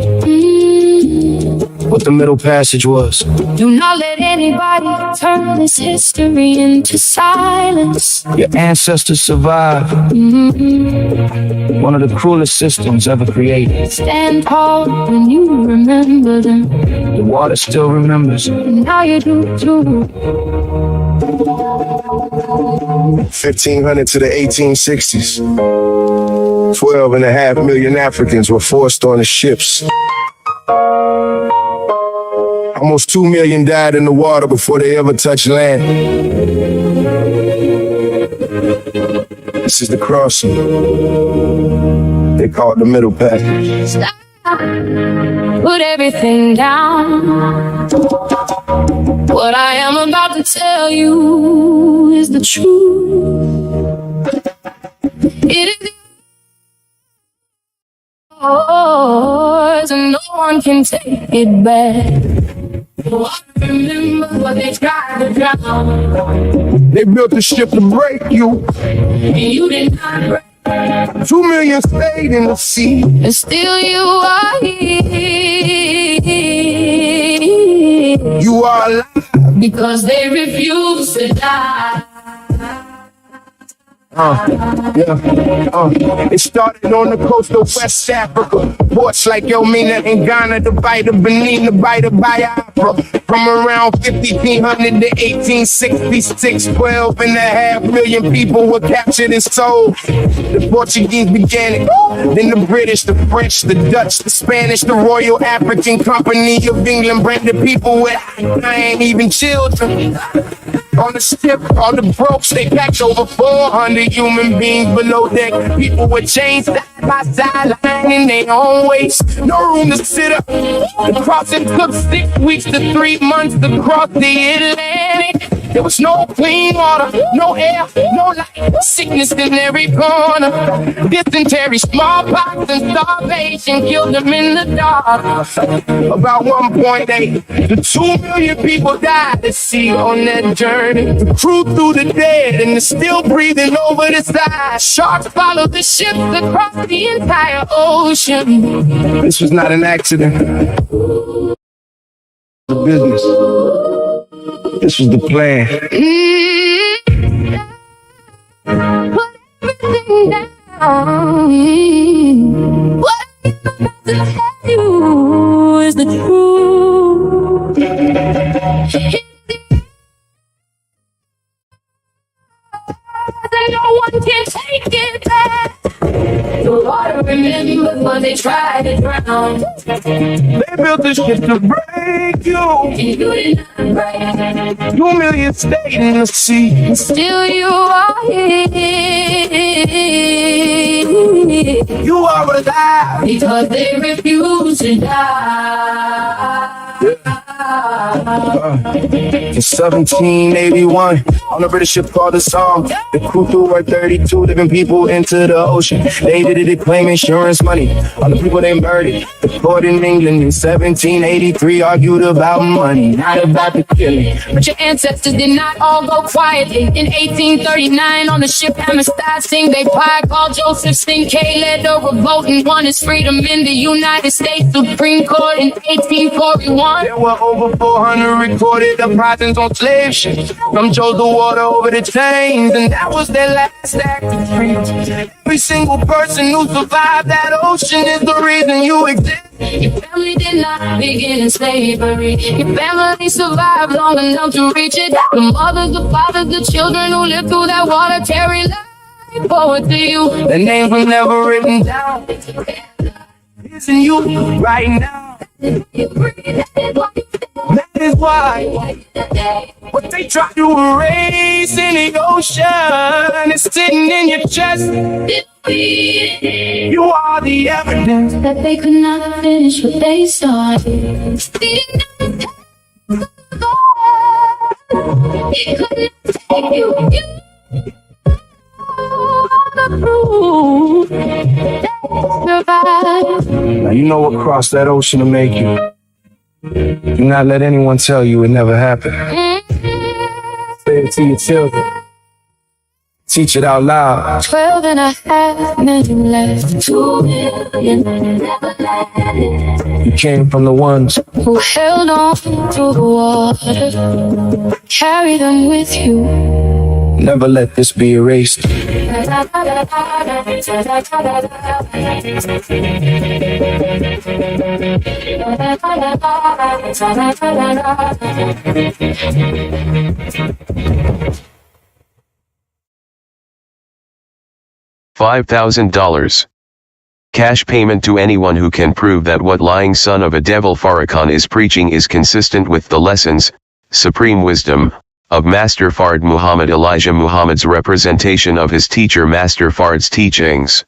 what the Middle Passage was. Do not let anybody turn this history into silence. Your ancestors survived one of the cruelest systems ever created. Stand tall when you remember them. The water still remembers. Now you do too. 1500 to the 1860s. 12.5 million Africans were forced on the ships. Almost 2 million died in the water before they ever touched land. This is the crossing. They call it the Middle Passage. Stop. Put everything down. What I am about to tell you is the truth. It is yours, and no one can take it back. Remember what they tried to drown. They built the ship to break you. And you did not break. 2 million stayed in the sea. And still you are here. You are alive. Because they refuse to die. It started on the coast of West Africa. Ports like Elmina and Ghana, the Bight of Benin, the Bight of Biafra. From around 1500 to 1866, 12.5 million people were captured and sold. The Portuguese began it, then the British, the French, the Dutch, the Spanish, the Royal African Company of England branded people with ain't even children. On the ship, on the brokes, they packed over 400 human beings below deck. People were chained side by side, lying in their own ways. No room to sit up. The crossing took 6 weeks to 3 months to cross the Atlantic. There was no clean water, no air, no light. Sickness in every corner. Dysentery, smallpox, and starvation killed them in the dark. About 1.8 to 2 million people died at sea on that journey. The crew threw the dead and they're still breathing over the side. Sharks followed the ships across the entire ocean. This was not an accident. It was a business. This was the plan. Put everything down. What I'm about to tell you is the truth. No one can take it back. The water remembers when they tried to drown. They built this ship to break you. And you did not break. 2 million stayed in the sea. And still you are here. You are alive. Because they refuse to die. In 1781, on a British ship called the Psalm, the crew threw like 32 different people into the ocean. They did it to claim insurance money on the people they murdered. The court in England in 1783 argued about money, not about the killing. But your ancestors did not all go quietly. In 1839, on the ship Amistad, they pirate called Joseph Sinclair led a revolt and won his freedom in the United States Supreme Court in 1841. There were over 400 recorded uprisings on slave ships. Some chose the water over the chains, and that was their last act of freedom. Every single person who survived that ocean is the reason you exist. Your family did not begin in slavery. Your family survived long enough to reach it. The mothers, the fathers, the children who lived through that water carry life forward to you. Their names were never written down. It's in you right now. That is why what they try to erase in the ocean is sitting in your chest. You are the evidence that they could not finish what they started. It could not take you. Now you know what crossed that ocean to make you. Do not let anyone tell you it never happened. Say it to your children. Teach it out loud. 12.5 million left. 2 million never landed. You came from the ones who held on to the water. Carry them with you. never let this be erased. $5,000. Cash payment to anyone who can prove that what lying son of a devil Farrakhan is preaching is consistent with the lessons, supreme wisdom, of Master Fard Muhammad Elijah Muhammad's representation of his teacher Master Fard's teachings.